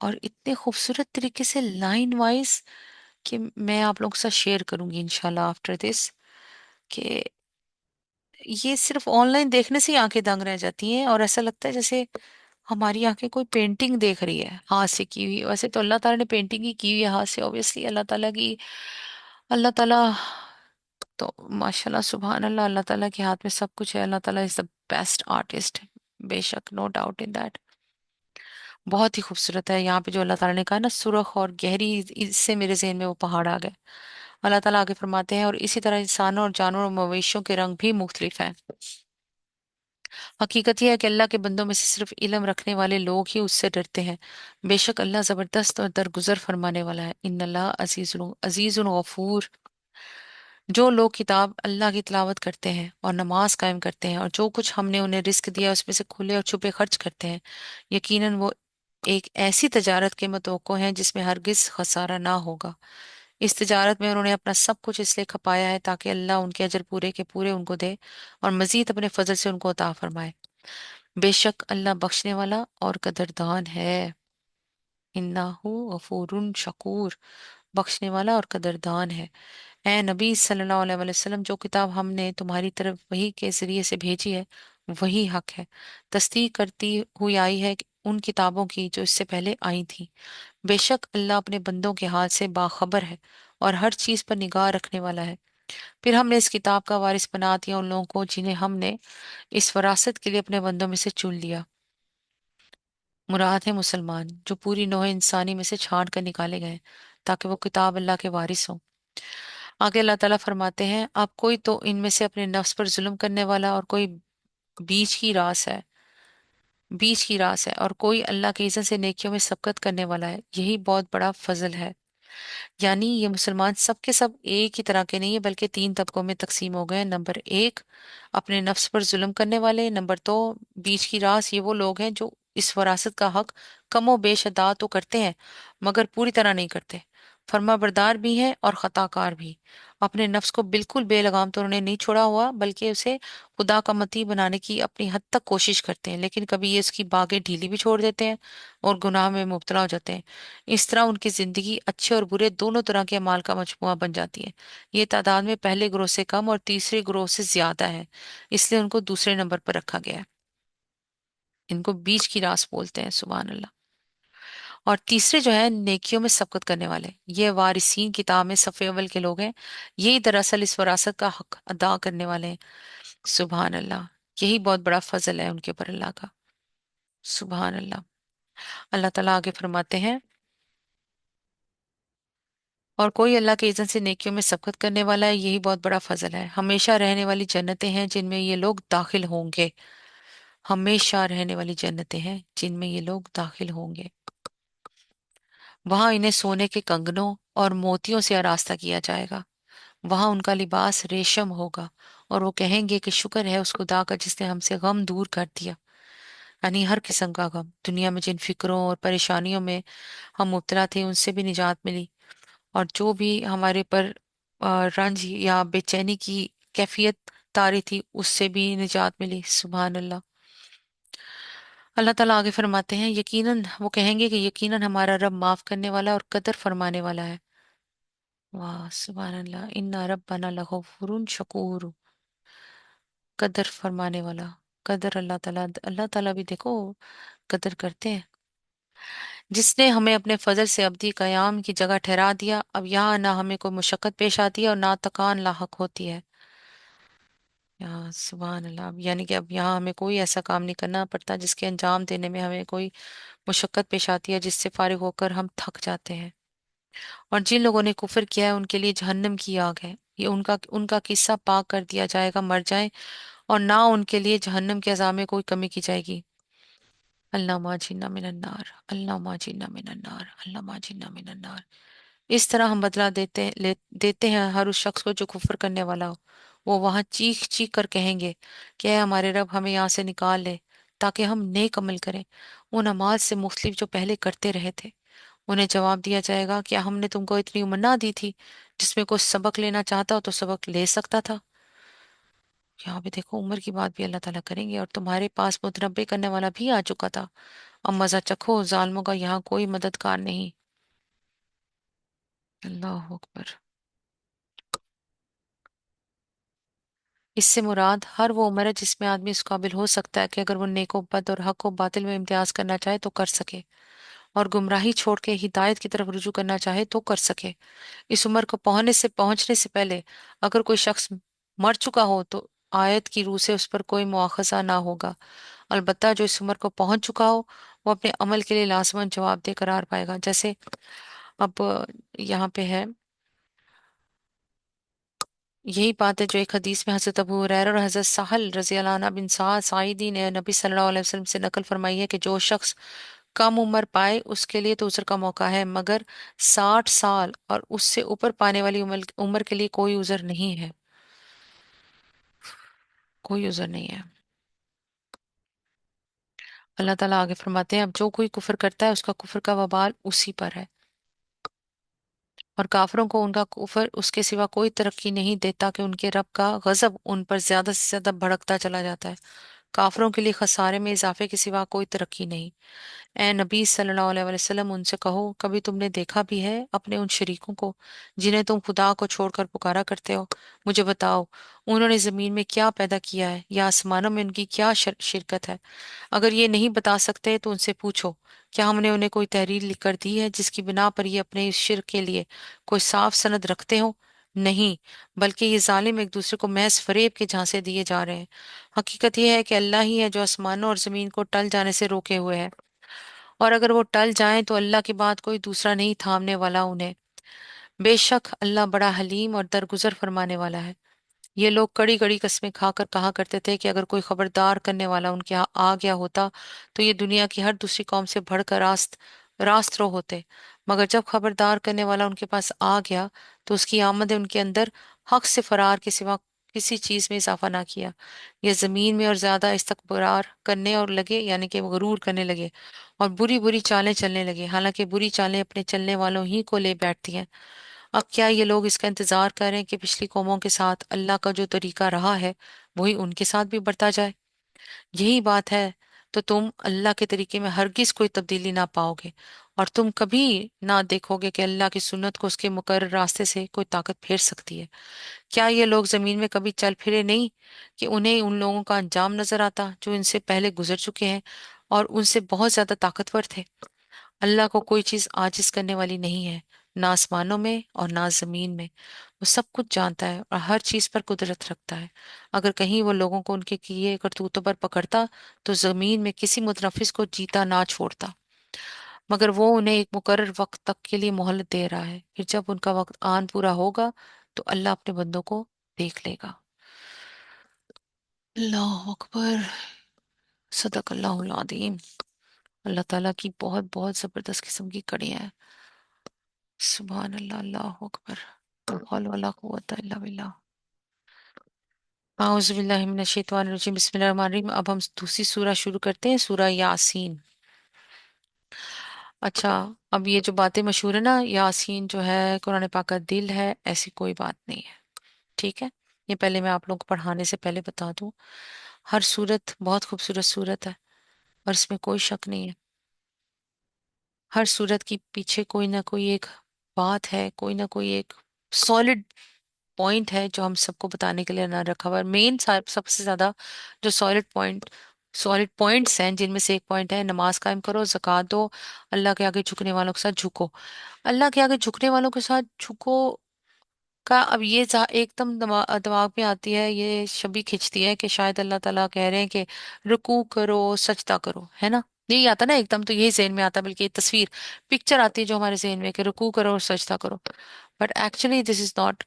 और इतने खूबसूरत तरीके से लाइन वाइज कि मैं आप लोगों के साथ शेयर करूंगी इंशाल्लाह आफ्टर दिस, कि ये सिर्फ ऑनलाइन देखने से ही आंखें दंग रह जाती हैं और ऐसा लगता है जैसे हमारी आंखें कोई पेंटिंग देख रही है हाथ से की हुई। वैसे तो अल्लाह ताला ने पेंटिंग ही की हुई है हाथ से, ऑब्वियसली अल्लाह ताला की। अल्लाह ताला तो माशाल्लाह सुभान अल्लाह, अल्लाह ताला के हाथ में सब कुछ है। अल्लाह ताला इज द बेस्ट आर्टिस्ट, बेशक, नो डाउट इन दैट। बहुत ही खूबसूरत है यहाँ पे जो अल्लाह ताला ने कहा ना सुर्ख और गहरी, इससे मेरे ज़हन में वो पहाड़ आ गए। अल्लाह ताला आगे फरमाते हैं, और इसी तरह इंसानों और जानवरों और मवेशियों के रंग भी मुख्तलिफ हैं। हकीकत यह है कि अल्लाह के बंदों में से सिर्फ इल्म रखने वाले लोग ही उससे डरते हैं। बेशक अल्लाह जबरदस्त और दरगुजर फरमाने वाला है। इन्नल्लाह अजीजुल अजीजुल गफूर। जो लोग किताब अल्लाह की तिलावत करते हैं और नमाज कायम करते हैं और जो कुछ हमने उन्हें रिस्क दिया उसमें से खुले और छुपे खर्च करते हैं, यकीनन वो एक ऐसी तजारत के मुतवक्को हैं जिसमें हरगिज खसारा ना होगा। इस तिजारत में उन्होंने अपना सब कुछ इसलिए खपाया है ताकि अल्लाह उनके अजर पूरे के पूरे उनको दे और मजीद अपने फजल से उनको अता फरमाए। बेशक अल्लाह बख्शने वाला और कदरदान है। इन्नाहु गफूरुन शकूर। बख्शने वाला और कदरदान है। ए नबी सल्लल्लाहु अलैहि वसल्लम, जो किताब हमने तुम्हारी तरफ वही के जरिए से भेजी है वही हक है। तस्दीक करती हुई आई है उन किताबों की जो इससे पहले आई थी। बेशक अल्लाह अपने बंदों के हाथ से बाखबर है और हर चीज पर निगाह रखने वाला है। फिर हमने इस किताब का वारिस बना दिया उन लोगों को जिन्हें हमने इस वरासत के लिए अपने बंदों में से चुन लिया। मुराद है मुसलमान जो पूरी नौह इंसानी में से छांट कर निकाले गए ताकि वो किताब अल्लाह के वारिस हों। आगे अल्लाह ताला फरमाते हैं, अब कोई तो इनमें से अपने नफ्स पर जुल्म करने वाला और कोई बीच की रास है। बीच की रास है, और कोई अल्लाह के इज़्ज़त से नेकियों में सबकत करने वाला है, यही बहुत बड़ा फजल है। यानी ये मुसलमान सब के सब एक ही तरह के नहीं है, बल्कि तीन तबकों में तकसीम हो गए हैं। नंबर एक, अपने नफ्स पर जुल्म करने वाले। नंबर दो, बीच की रास, ये वो लोग हैं जो इस वरासत का हक कमो बेश अदा तो करते हैं, मगर पूरी तरह नहीं करते। फर्मा बरदार भी हैं और खताकार भी। अपने नफ्स को बिल्कुल बेलगाम तो उन्होंने नहीं छोड़ा हुआ, बल्कि उसे खुदा का मती बनाने की अपनी हद तक कोशिश करते हैं, लेकिन कभी ये इसकी बागें ढीली भी छोड़ देते हैं और गुनाह में मुब्तला हो जाते हैं। इस तरह उनकी जिंदगी अच्छे और बुरे दोनों तरह के अमाल का मजमुआ बन जाती है। ये तादाद में पहले ग्रोह से कम और तीसरे ग्रोह से ज्यादा है, इसलिए उनको दूसरे नंबर पर रखा गया है। इनको बीच की रास बोलते हैं, सुबहान अल्लाह। और तीसरे जो है नेकियों में सबकत करने वाले, ये वारिसीन किताब में सफ़े अव्वल के लोग हैं। यही दरअसल इस वरासत का हक अदा करने वाले हैं, सुबहान अल्लाह। यही बहुत बड़ा फजल है उनके ऊपर अल्लाह का, सुबहान अल्लाह। अल्लाह ताला आगे फरमाते हैं, और कोई अल्लाह के इज़्ज़त से नेकियों में सबकत करने वाला है, यही बहुत बड़ा फजल है। हमेशा रहने वाली जन्नतें हैं जिनमें ये लोग दाखिल होंगे। हमेशा रहने वाली जन्नतें हैं जिनमें ये लोग दाखिल होंगे। वहां इन्हें सोने के कंगनों और मोतियों से आरास्ता किया जाएगा। वहां उनका लिबास रेशम होगा, और वो कहेंगे कि शुक्र है उस खुदा का जिसने हमसे गम दूर कर दिया। यानी हर किस्म का गम, दुनिया में जिन फिक्रों और परेशानियों में हम मुब्तला थे उनसे भी निजात मिली, और जो भी हमारे पर रंज या बेचैनी की कैफियत तारी थी उससे भी निजात मिली, सुबहान अल्लाह। अल्लाह ताला आगे फरमाते हैं, यकीनन वो कहेंगे कि यकीनन हमारा रब माफ करने वाला और कदर फरमाने वाला है। वाह सुबहान अल्लाह, इन्ना रब्बना लगफूरुन शकूर। कदर फरमाने वाला, कदर अल्लाह ताला भी देखो कदर करते हैं। जिसने हमें अपने फजल से अब्दी कयाम की जगह ठहरा दिया, अब यहाँ ना हमें कोई मुशक्कत पेश आती है और ना थकान लाहक होती है। यहाँ सुबहान अल्लाह, यानी कि अब यहाँ हमें कोई ऐसा काम नहीं करना पड़ता जिसके अंजाम देने में हमें कोई मुशक्कत पेश आती है, जिससे फारिग होकर हम थक जाते हैं। और जिन लोगों ने कुफर किया है उनके लिए जहन्नम की आग है, ये उनका उनका किस्सा पाक कर दिया जाएगा, मर जाएं, और ना उनके लिए जहन्नम के अज़ाब में कोई कमी की जाएगी। अल्लाह माजिना मिनन्नार, अल्लाह माजिना मिनन्नार, अल्लाह माजिना मिनन्नार। इस तरह हम बदला देते हैं हर उस शख्स को जो कुफर करने वाला हो। वो वहां चीख चीख कर कहेंगे कि "ऐ हमारे रब, हमें यहाँ से निकाल ले ताकि हम नेक अमल करें, वो नमाज से मुख्तलिफ जो पहले करते रहे थे।" उन्हें जवाब दिया जाएगा, क्या हमने तुमको इतनी उम्र ना दी थी? जिसमें कोई सबक लेना चाहता हो तो सबक ले सकता था। यहाँ भी देखो उम्र की बात भी अल्लाह ताला करेंगे, और तुम्हारे पास मुतनब्बे करने वाला भी आ चुका था। अब मजा चखो, जालिमों का यहाँ कोई मददगार नहीं। अल्लाह अकबर। इससे मुराद हर वो उम्र है जिसमें आदमी इस काबिल हो सकता है कि अगर वो नेको बद और हक व बातिल में इम्तियाज करना चाहे तो कर सके, और गुमराही छोड़ के हिदायत की तरफ रुजू करना चाहे तो कर सके। इस उम्र को पहुंचने से पहले अगर कोई शख्स मर चुका हो तो आयत की रूह से उस पर कोई मुआखजा ना होगा। अलबत्ता जो इस उम्र को पहुंच चुका हो वो अपने अमल के लिए लाजमन जवाबदेह करार पाएगा। जैसे अब यहाँ पे है, यही बात है जो एक हदीस में हजरत अबू हुरैरा और हजरत साहल रजी अल्लाह अन्हु बिन साइदी ने नबी सल्लल्लाहु अलैहि वसल्लम से नकल फरमाई है कि जो शख्स कम उम्र पाए उसके लिए तो उज़र का मौका है, मगर 60 साल और उससे ऊपर पाने वाली उम्र उम्र के लिए कोई उज़र नहीं है। कोई उज़र नहीं है। अल्लाह ताला आगे फरमाते हैं, अब जो कोई कुफर करता है उसका कुफर का वबाल उसी पर है, और काफिरों को उनका कुफर उसके सिवा कोई तरक्की नहीं देता कि उनके रब का गजब उन पर ज्यादा से ज्यादा भड़कता चला जाता है। काफिरों के लिए खसारे में इजाफे के सिवा कोई तरक्की नहीं। ए नबी सल्लल्लाहु अलैहि वसल्लम, उनसे कहो, कभी तुमने देखा भी है अपने उन शरीकों को जिन्हें तुम खुदा को छोड़कर पुकारा करते हो? मुझे बताओ, उन्होंने जमीन में क्या पैदा किया है या आसमानों में उनकी क्या शिरकत है? अगर ये नहीं बता सकते तो उनसे पूछो, क्या हमने उन्हें कोई तहरीर लिख कर दी है जिसकी बिना पर ये अपने इस शिर्क के लिए कोई साफ सनद रखते हो? नहीं, बल्कि ये जालिम एक दूसरे को महज फरेब के झांसे दिए जा रहे हैं। हकीकत यह है कि अल्लाह ही है जो आसमानों और जमीन को टल जाने से रोके हुए है, और अगर वो टल जाएं तो अल्लाह के बाद कोई दूसरा नहीं थामने वाला उन्हें। बेशक अल्लाह बड़ा हलीम और दरगुजर फरमाने वाला है। ये लोग कड़ी कड़ी कस्में खाकर कहा करते थे कि अगर कोई खबरदार करने वाला उनके यहाँ आ गया होता तो ये दुनिया की हर दूसरी कौम से बढ़कर रास्तरो होते। मगर जब खबरदार करने वाला उनके पास आ गया तो उसकी आमद ने उनके अंदर हक से फरार के सिवा किसी चीज में इजाफा ना किया। ये जमीन में और ज्यादा इस्तकबार करने और लगे, यानी कि गरूर करने लगे और बुरी बुरी चालें चलने लगे, हालांकि बुरी चालें अपने चलने वालों ही को ले बैठती हैं। अब क्या ये लोग इसका इंतजार कर रहे हैं कि पिछली कौमों के साथ अल्लाह का जो तरीका रहा है वही उनके साथ भी बढ़ता जाए? यही बात है। तो तुम अल्लाह के तरीके में हरगिज कोई तब्दीली ना पाओगे, और तुम कभी ना देखोगे कि अल्लाह की सुन्नत को उसके मुकर्रर रास्ते से कोई ताकत फेर सकती है। क्या ये लोग जमीन में कभी चल फिरे नहीं कि उन्हें उन लोगों का अंजाम नजर आता जो इनसे पहले गुजर चुके हैं और उनसे बहुत ज्यादा ताकतवर थे? अल्लाह को कोई चीज आजिज करने वाली नहीं है, ना आसमानों में और ना जमीन में। वो सब कुछ जानता है और हर चीज पर कुदरत रखता है। अगर कहीं वो लोगों को उनके किए करतूतों पर पकड़ता तो जमीन में किसी मुतनफिस को जीता ना छोड़ता। मगर वो उन्हें एक मुकर्रर वक्त तक के लिए मोहलत दे रहा है, फिर जब उनका वक्त आन पूरा होगा तो अल्लाह अपने बंदों को देख लेगा। अल्लाह अकबर। सदक अल्लाहुल अज़ीम। अल्लाह ताला की बहुत बहुत जबरदस्त किस्म की कड़ियाँ हैं। सुभान अल्लाह, अल्लाह अकबर। ला हौल वला कुव्वता इल्ला बिल्लाह। आऊज़ु बिल्लाहि मिनश शैतानिर रजीम, बिस्मिल्लाहिर रहमानिर रहीम। अब हम दूसरी सूरा शुरू करते हैं, सूरा यासीन। अच्छा, अब ये जो बातें मशहूर है ना, यासीन जो है कुरान पाक का दिल है, ऐसी कोई बात नहीं है। ठीक है, ये पहले मैं आप लोगों को पढ़ाने से पहले बता दूं। हर सूरत बहुत खूबसूरत सूरत है और इसमें कोई शक नहीं है। हर सूरत की पीछे कोई ना कोई एक बात है, कोई ना कोई एक सॉलिड पॉइंट है जो हम सबको बताने के लिए ना रखा हुआ है। मेन सबसे ज्यादा जो सॉलिड पॉइंट्स हैं, जिनमें से एक पॉइंट है नमाज कायम करो, ज़कात दो, अल्लाह के आगे झुकने वालों के साथ झुको। अल्लाह के आगे झुकने वालों के साथ झुको का अब ये एकदम दिमाग में आती है, ये छवि खिंचती है कि शायद अल्लाह ताला कह रहे हैं कि रुकू करो, सजदा करो, है ना? यही आता ना एकदम, तो यही जहन में आता, बल्कि ये तस्वीर पिक्चर आती है जो हमारे जहन में कि रुकू करो और सजदा करो। But actually this is not.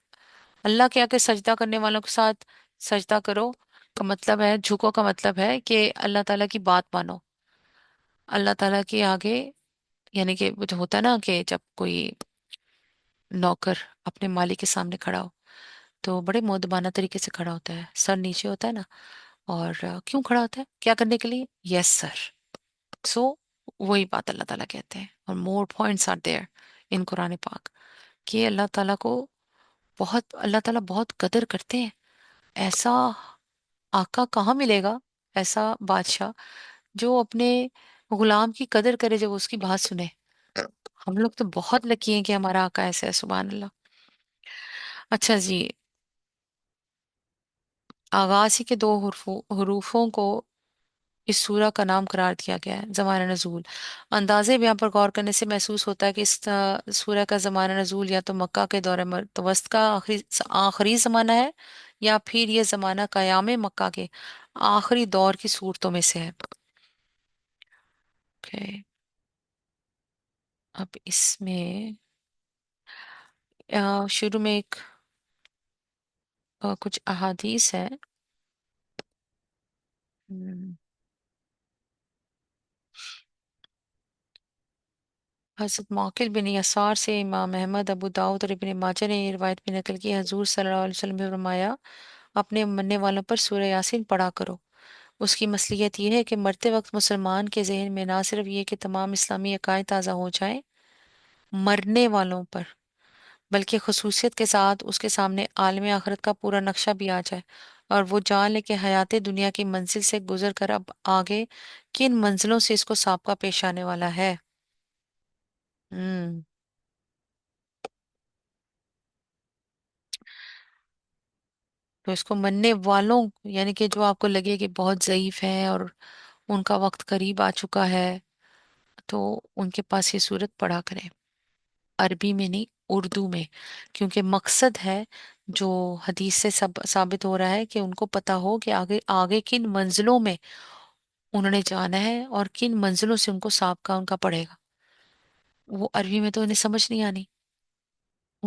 Allah के आगे सजदा करने वालों के साथ सजदा करो का मतलब है, झुको का मतलब है कि अल्लाह ताला की बात मानो। अल्लाह ताला के आगे, यानी कि वो जो होता है ना कि जब कोई नौकर अपने मालिक के सामने खड़ा हो तो बड़े मुअद्दबाना तरीके से खड़ा होता है, सर नीचे होता है ना। और क्यों खड़ा होता है? क्या करने के लिए? Yes sir. सो वही बात अल्लाह ताला कहते हैं, और more points are there in Quran पाक कि अल्लाह ताला बहुत कदर करते हैं। ऐसा आका कहाँ मिलेगा, ऐसा बादशाह जो अपने गुलाम की कदर करे जब उसकी बात सुने। हम लोग तो बहुत लकी हैं कि हमारा आका ऐसा है, सुभान अल्लाह। अच्छा जी, आगाज ही के दो हरूफों को इस सूरा का नाम करार दिया गया है। ज़माना नजूल। अंदाजे बयां पर गौर करने से महसूस होता है कि इस सूरा का ज़माना नजूल या तो मक्का के दौरे मुतवस्त का आखिरी आखिरी ज़माना है, या फिर ये ज़माना क़याम मक्का के आखिरी दौर की सूरतों में से है। ओके, अब इसमें शुरू में एक कुछ अहादीस है। हम्म, हज़रत मौकिल बिन यसार से इमाम अहमद, अबू दाऊद और इब्न माजा ने ये रिवायत भी नकल की, हजूर सल्लल्लाहु अलैहि वसल्लम ने फरमाया, अपने मरने वालों पर सूरह यासीन पढ़ा करो। उसकी मसलियत यह है कि मरते वक्त मुसलमान के जहन में ना सिर्फ ये कि तमाम इस्लामी अकायद ताज़ा हो जाएं मरने वालों पर, बल्कि खसूसियत के साथ उसके सामने आलम आखिरत का पूरा नक्शा भी आ जाए, और वो जान ले कि हयात दुनिया की मंजिल से गुजर कर अब आगे किन मंजिलों से इसको साबका पेश आने वाला है। हम्म। तो इसको मनने वालों, यानी कि जो आपको लगे कि बहुत ज़ईफ है और उनका वक्त करीब आ चुका है, तो उनके पास ये सूरत पढ़ा करें। अरबी में नहीं, उर्दू में। क्योंकि मकसद है, जो हदीस से सब साबित हो रहा है कि उनको पता हो कि आगे आगे किन मंजिलों में उन्होंने जाना है और किन मंजिलों से उनको साबका उनका पड़ेगा। वो अरबी में तो इन्हें समझ नहीं आनी,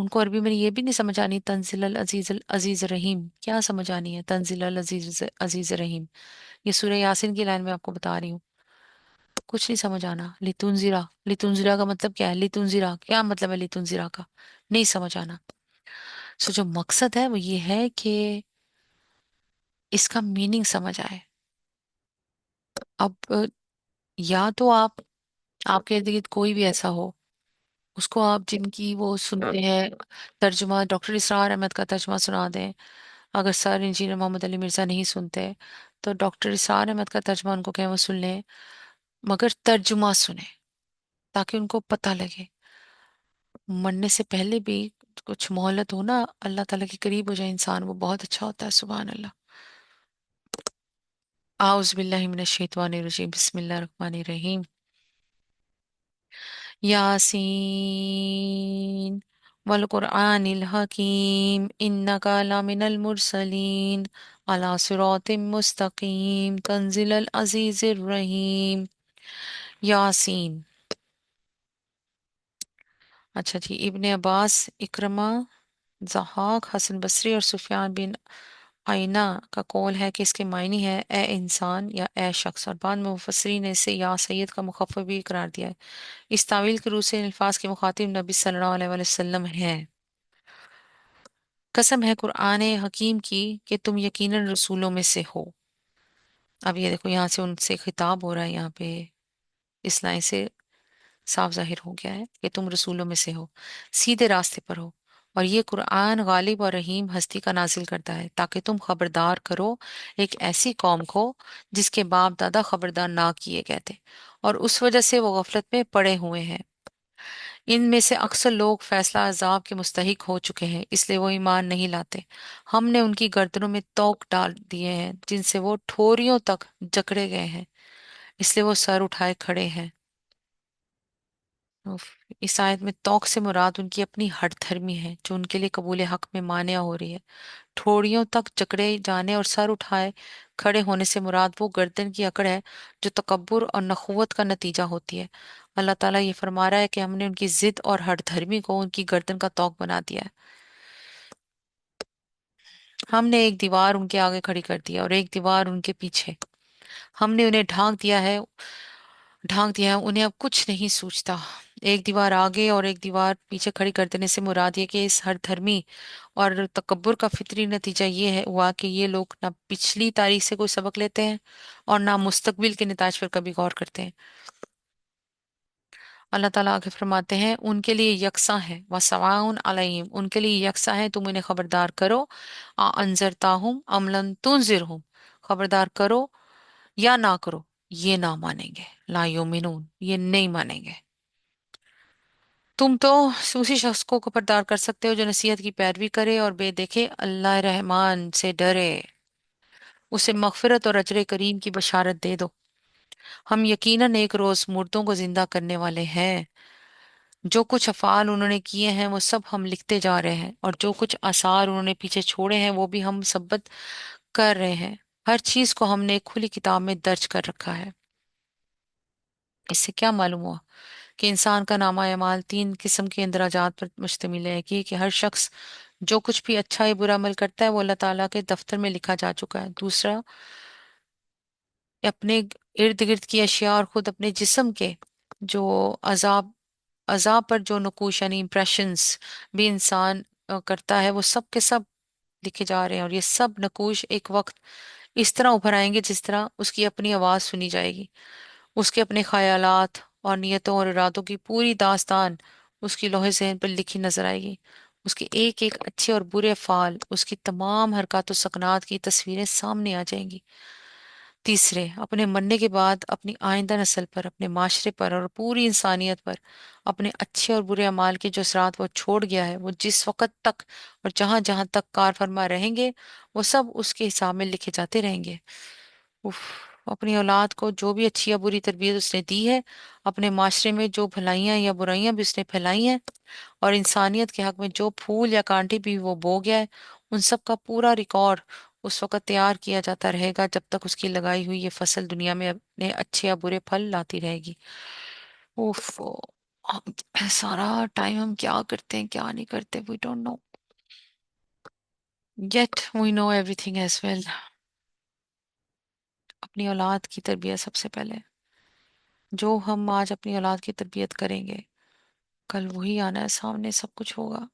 उनको अरबी में ये भी नहीं समझ आनी तंजिल अल अजीज अजीज रहीम, क्या समझ आनी है तंजिल अल अजीज अजीज रहीम? ये सूरह यासीन की लाइन में आपको बता रही हूँ। कुछ नहीं समझ आना। लितुनजिरा, लितुनजिरा का मतलब क्या है? लितुनजिरा क्या मतलब है लितुनजिरा का? नहीं समझ आना। सो जो मकसद है वो ये है कि इसका मीनिंग समझ आए। अब या तो आप, आपके इर्द गिर्द कोई भी ऐसा हो, उसको आप जिनकी वो सुनते हैं तर्जुमा, डॉक्टर इसरार अहमद का तर्जुमा सुना दें। अगर सर इंजीनियर मोहम्मद अली मिर्जा नहीं सुनते तो डॉक्टर इसरार अहमद का तर्जुमा उनको कहें वो सुन लें, मगर तर्जुमा सुने ताकि उनको पता लगे। मरने से पहले भी कुछ मोहलत हो ना, अल्लाह ताला के करीब हो जाए इंसान, वो बहुत अच्छा होता है। सुभान अल्लाह। आउज़ बिल्लाहि मिनश शैतानिर रजीम, बिस्मिल्लाहिर रहमानिर रहीम। यासीन वल कुरआनिल हकीम इन्नका लमिनल मुरसलीन अला सिरातिम मुस्तकीम तंजिलल अजीजिर रहीम। यासीन। अच्छा जी, इब्ने अब्बास, इकरमा, ज़हाक, हसन बसरी और सुफियान बिन आइना का कौल है कि इसके मायने है ए इंसान या ए शख्स, और बाद में मुफस्सिरीन ने इसे या सैयद का मुखफ़्फ़फ भी करार दिया है। इस तावील के रूह से इन अल्फाज के मुखातिब नबी सल्लल्लाहु अलैहि वसल्लम हैं। कसम है कुरआन हकीम की कि तुम यकीनन रसूलों में से हो। अब ये देखो, यहाँ से उनसे खिताब हो रहा है, यहाँ पे इस लाइन से साफ जाहिर हो गया है कि तुम रसूलों में से हो, सीधे रास्ते पर हो। और ये कुरान गालिब और रहीम हस्ती का नाजिल करता है ताकि तुम खबरदार करो एक ऐसी कौम को जिसके बाप दादा खबरदार ना किए गए थे और उस वजह से वो गफलत में पड़े हुए हैं। इनमें से अक्सर लोग फैसला अजाब के मुस्तहिक हो चुके हैं, इसलिए वो ईमान नहीं लाते। हमने उनकी गर्दनों में तोक डाल दिए हैं जिनसे वो ठोरियों तक जकड़े गए हैं, इसलिए वो सर उठाए खड़े हैं। उफ, इस आयत में तौक से मुराद उनकी अपनी हठधर्मी है जो उनके लिए कबूल हक में मान्या हो रही है। ठोड़ियों तक जकड़े जाने और सर उठाए खड़े होने से मुराद वो गर्दन की अकड़ है जो तकब्बुर और नखुवत का नतीजा होती है। अल्लाह ताला ये फरमा रहा है कि हमने उनकी जिद और हठधर्मी को उनकी गर्दन का तौक बना दिया है। हमने एक दीवार उनके आगे खड़ी कर दिया और एक दीवार उनके पीछे। हमने उन्हें ढांक दिया है, उन्हें अब कुछ नहीं सूझता। एक दीवार आगे और एक दीवार पीछे खड़ी कर देने से मुराद ये कि इस हर धर्मी और तकब्बुर का फितरी नतीजा ये है हुआ कि ये लोग ना पिछली तारीख से कोई सबक लेते हैं और ना मुस्तकबिल के नताज पर कभी गौर करते हैं। अल्लाह ताला आगे फरमाते हैं, उनके लिए यकसा है व सवाउन अलैहिम, उनके लिए यकसा है तुम इन्हें खबरदार करो। आ अंजरताहुम अमलन तुनजिरहुम, खबरदार करो या ना करो, ये ना मानेंगे। ला युमिनून, ये नहीं मानेंगे। तुम तो उसी शख्स को खबरदार कर सकते हो जो नसीहत की पैरवी करे और बेदेखे अल्लाह रहमान से डरे, उसे मगफिरत और अजर करीम की बशारत दे दो। हम यकीनन एक रोज मुर्दों को जिंदा करने वाले हैं। जो कुछ अफ़ाल उन्होंने किए हैं वो सब हम लिखते जा रहे हैं और जो कुछ आसार उन्होंने पीछे छोड़े हैं वो भी हम सबत कर रहे हैं। हर चीज को हमने एक खुली किताब में दर्ज कर रखा है। इससे क्या मालूम हुआ कि इंसान का नामा अमाल तीन किस्म के इंदराजात पर मुश्तमिल है कि हर शख्स जो कुछ भी अच्छा या बुरा अमल करता है वो अल्लाह ताला के दफ्तर में लिखा जा चुका है। दूसरा, अपने इर्द गिर्द की अशिया और खुद अपने जिस्म के जो अजाब अजाब पर जो नकूश यानी इम्प्रेशंस भी इंसान करता है वो सब के सब लिखे जा रहे हैं। और ये सब नकूश एक वक्त इस तरह उभर आएंगे जिस तरह उसकी अपनी आवाज़ सुनी जाएगी। उसके अपने ख्यालात और नियतों और इरादों की पूरी दास्तान उसकी लोहे ज़हन पर लिखी नजर आएगी। उसके एक एक अच्छे और बुरे फ़ाल, उसकी तमाम हरकत सकनात की तस्वीरें सामने आ जाएंगी। तीसरे, अपने मरने के बाद अपनी आइंदा नस्ल पर, अपने माशरे पर और पूरी इंसानियत पर अपने अच्छे और बुरे अमाल के जो असरात वो छोड़ गया है, वो जिस वक़्त तक और जहां जहां तक कार फरमा रहेंगे वो सब उसके हिसाब में लिखे जाते रहेंगे। उफ, अपनी औलाद को जो भी अच्छी या बुरी तरबियत उसने दी है, अपने माशरे में जो भलाइयां या बुराइयां भी उसने फैलाई हैं और इंसानियत के हक में जो फूल या कांटे भी वो बो गया है, उन सब का पूरा रिकॉर्ड उस वक़्त तैयार किया जाता रहेगा जब तक उसकी लगाई हुई ये फसल दुनिया में अपने अच्छे या बुरे फल लाती रहेगी। उफ, سارا ٹائم ہم کیا کرتے ہیں کیا نہیں کرتے، we don't know, yet we know everything as well. اپنی اولاد کی تربیت سب سے پہلے. جو ہم آج اپنی اولاد کی تربیت کریں گے، کل وہی آنا ہے سامنے، سب کچھ ہوگا.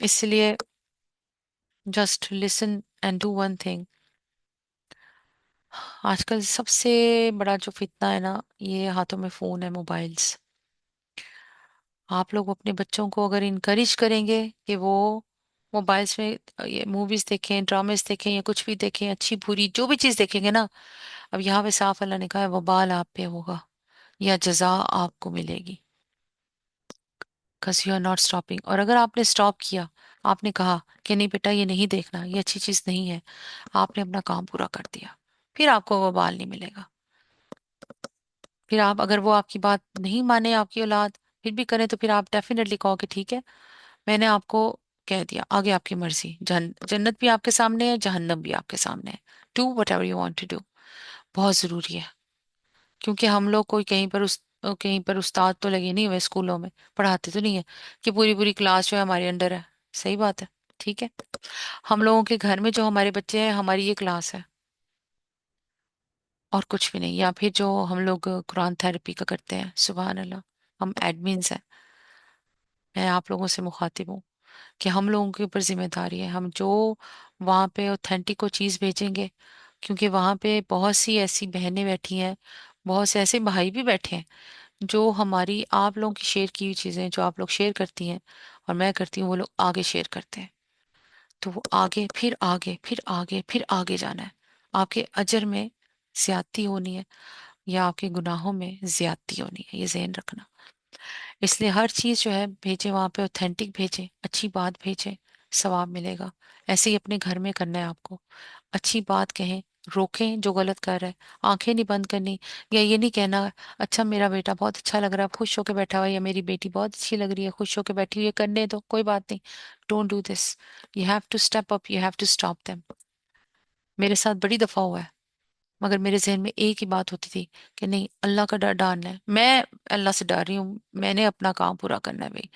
اس لیے just listen and do one thing. آج کل سب سے بڑا جو فتنہ ہے نا، یہ ہاتھوں میں فون ہے، موبائلس. آپ لوگ اپنے بچوں کو اگر انکریج کریں گے کہ وہ موبائلس میں یہ موویز دیکھیں، ڈرامز دیکھیں، یا کچھ بھی دیکھیں، اچھی بری جو بھی چیز دیکھیں گے نا، اب یہاں پہ صاف اللہ نے کہا ہے وبال آپ پہ ہوگا یا جزا آپ کو ملے گی. because you are not stopping. اور اگر آپ نے اسٹاپ کیا، آپ نے کہا کہ نہیں بیٹا یہ نہیں دیکھنا، یہ اچھی چیز نہیں ہے، آپ نے اپنا کام پورا کر دیا، پھر آپ کو وبال نہیں ملے گا. پھر آپ اگر وہ آپ کی بات نہیں مانے، آپ کی اولاد پھر بھی کریں، تو پھر آپ ڈیفینیٹلی کہو کہ ٹھیک ہے، میں نے آپ کو کہہ دیا، آگے آپ کی مرضی. جنت بھی آپ کے سامنے ہے، جہنم بھی آپ کے سامنے ہے. Do whatever you want to do. بہت ضروری ہے. کیونکہ ہم لوگ کوئی کہیں پر استاد تو لگے نہیں ہوئے اسکولوں میں، پڑھاتے تو نہیں ہے کہ پوری پوری کلاس جو ہے ہمارے انڈر ہے. صحیح بات ہے. ٹھیک ہے. ہم لوگوں کے گھر میں جو ہمارے بچے ہیں، ہماری یہ کلاس ہے اور کچھ بھی نہیں. یا پھر جو ہم لوگ قرآن تھراپی کا کرتے ہیں، سبحان اللہ، ہم ایڈمنس ہیں. میں آپ لوگوں سے مخاطب ہوں کہ ہم لوگوں کے اوپر ذمہ داری ہے، ہم جو وہاں پہ اوتھینٹک کو چیز بھیجیں گے. کیونکہ وہاں پہ بہت سی ایسی بہنیں بیٹھی ہیں، بہت سے ایسے بھائی بھی بیٹھے ہیں، جو ہماری آپ لوگوں کی شیئر کی ہوئی چیزیں جو آپ لوگ شیئر کرتی ہیں اور میں کرتی ہوں، وہ لوگ آگے شیئر کرتے ہیں. تو وہ آگے پھر آگے پھر آگے پھر آگے جانا ہے. آپ کے اجر میں زیادتی ہونی ہے یا آپ کے گناہوں میں زیادتی ہونی ہے، یہ ذہن رکھنا. اس لیے ہر چیز جو ہے بھیجیں وہاں پہ اوتھینٹک بھیجیں، اچھی بات بھیجیں، ثواب ملے گا. ایسے ہی اپنے گھر میں کرنا ہے آپ کو. اچھی بات کہیں، روکیں جو غلط کر رہا ہے، آنکھیں نہیں بند کرنی. یا یہ نہیں کہنا اچھا میرا بیٹا بہت اچھا لگ رہا ہے خوش ہو کے بیٹھا ہوا ہے، یا میری بیٹی بہت اچھی لگ رہی ہے خوش ہو کے بیٹھی ہوئی ہے، کرنے دو کوئی بات نہیں. Don't do this. You have to step up, you have to stop them. میرے ساتھ بڑی دفعہ ہوا ہے، مگر میرے ذہن میں ایک ہی بات ہوتی تھی کہ نہیں، اللہ کا ڈر ڈالنا ہے. میں اللہ سے ڈر رہی ہوں، میں نے اپنا کام پورا کرنا ہے بھائی.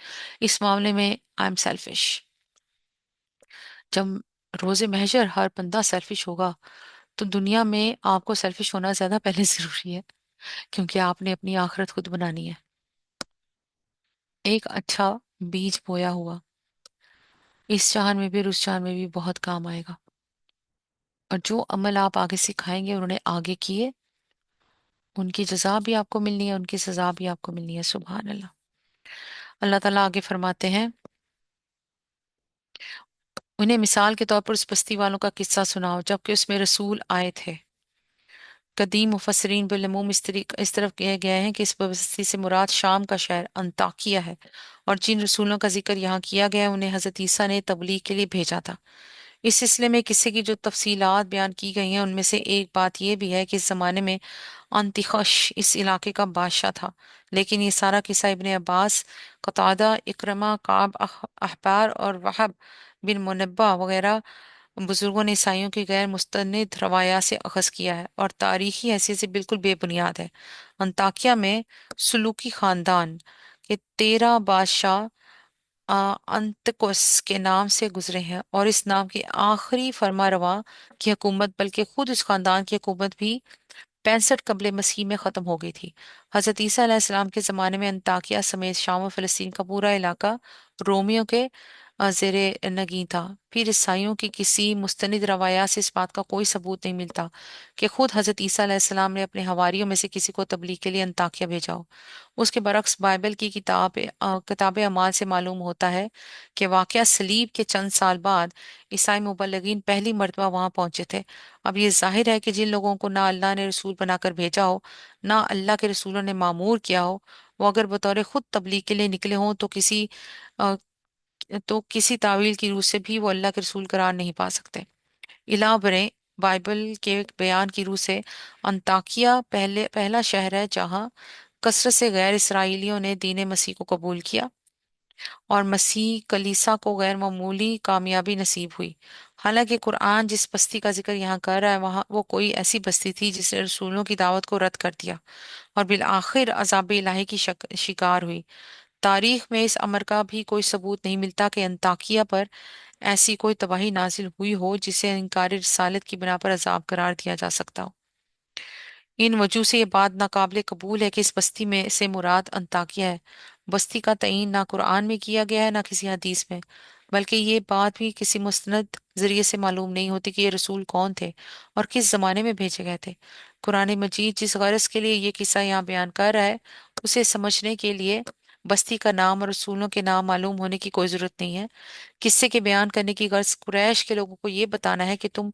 اس معاملے میں آئی ایم سیلفش. جب روز محشر ہر بندہ سیلفش ہوگا، تو دنیا میں آپ کو سیلفش ہونا زیادہ پہلے ضروری ہے، کیونکہ آپ نے اپنی آخرت خود بنانی ہے. ایک اچھا بیج بویا ہوا اس جہان میں بھی اور اس جہان میں بھی بہت کام آئے گا. اور جو عمل آپ آگے سکھائیں گے، انہوں نے آگے کیے، ان کی جزا بھی آپ کو ملنی ہے، ان کی سزا بھی آپ کو ملنی ہے. سبحان اللہ. اللہ تعالیٰ آگے فرماتے ہیں، انہیں مثال کے طور پر اس بستی والوں کا قصہ سناؤ جبکہ اس میں رسول آئے تھے. قدیم مفسرین بالعموم اس طرف کہے گئے ہیں کہ اس بستی سے مراد شام کا شہر انطاکیہ ہے، اور جن رسولوں کا ذکر یہاں کیا گیا ہے، انہیں حضرت عیسیٰ نے تبلیغ کے لیے بھیجا تھا. اس سلسلے میں قصے کی جو تفصیلات بیان کی گئی ہیں، ان میں سے ایک بات یہ بھی ہے کہ اس زمانے میں انتخش اس علاقے کا بادشاہ تھا. لیکن یہ سارا قصہ ابن عباس، قتادہ، اکرمہ، کعب احبار اور وہب بن منبع وغیرہ بزرگوں نے عیسائیوں کی غیر مستند روایات سے اخذ کیا ہے اور تاریخی حیثیت سے بالکل بے بنیاد ہے. انطاکیہ میں سلوکی خاندان کے 13 بادشاہ انتکوس کے نام سے گزرے ہیں، اور اس نام کے آخری فرما رواں کی حکومت، بلکہ خود اس خاندان کی حکومت بھی 65 قبل مسیح میں ختم ہو گئی تھی. حضرت عیسیٰ علیہ السلام کے زمانے میں انطاکیہ سمیت شام و فلسطین کا پورا علاقہ رومیوں کے زیر نگین تھا. پھر عیسائیوں کی کسی مستند روایات سے اس بات کا کوئی ثبوت نہیں ملتا کہ خود حضرت عیسیٰ علیہ السلام نے اپنے حواریوں میں سے کسی کو تبلیغ کے لیے انطاکیہ بھیجا ہو. اس کے برعکس بائبل کی کتاب اعمال سے معلوم ہوتا ہے کہ واقعہ صلیب کے چند سال بعد عیسائی مبلغین پہلی مرتبہ وہاں پہنچے تھے. اب یہ ظاہر ہے کہ جن لوگوں کو نہ اللہ نے رسول بنا کر بھیجا ہو، نہ اللہ کے رسولوں نے معمور کیا ہو، وہ اگر بطور خود تبلیغ کے لیے نکلے ہوں تو کسی تعویل کی روح سے بھی وہ اللہ کے رسول قرار نہیں پا سکتے. علاوہ بریں بائبل کے بیان کی روح سے انطاکیہ پہلا شہر ہے جہاں کثرت سے غیر اسرائیلیوں نے دین مسیح کو قبول کیا اور مسیح کلیسا کو غیر معمولی کامیابی نصیب ہوئی. हालांकि कुरान जिस बस्ती का जिक्र यहाँ कर रहा है वहाँ वो कोई ऐसी बस्ती थी जिसने रसूलों की दावत को रद्द कर दिया और बिल आखिर अजाब इलाही की शिकार हुई। तारीख में इस अमर का भी कोई सबूत नहीं मिलता कि अंताकिया पर ऐसी कोई तबाही नाजिल हुई हो जिसे इनकार रिसालत की बिना पर अजाब करार दिया जा सकता हो। इन वजह से ये बात नाकाबिल कबूल है कि इस बस्ती में से मुराद अंताकिया है। बस्ती का तयीन ना कुरान में किया गया है ना किसी हदीस में, बल्कि ये बात भी किसी मुस्तनद जरिए से मालूम नहीं होती कि ये रसूल कौन थे और किस जमाने में भेजे गए थे। कुरान मजीद जिस गरज के लिए ये किस्सा यहाँ बयान कर रहा है उसे समझने के लिए बस्ती का नाम और रसूलों के नाम मालूम होने की कोई जरूरत नहीं है। किस्से के बयान करने की गर्ज कुरैश के लोगों को ये बताना है कि तुम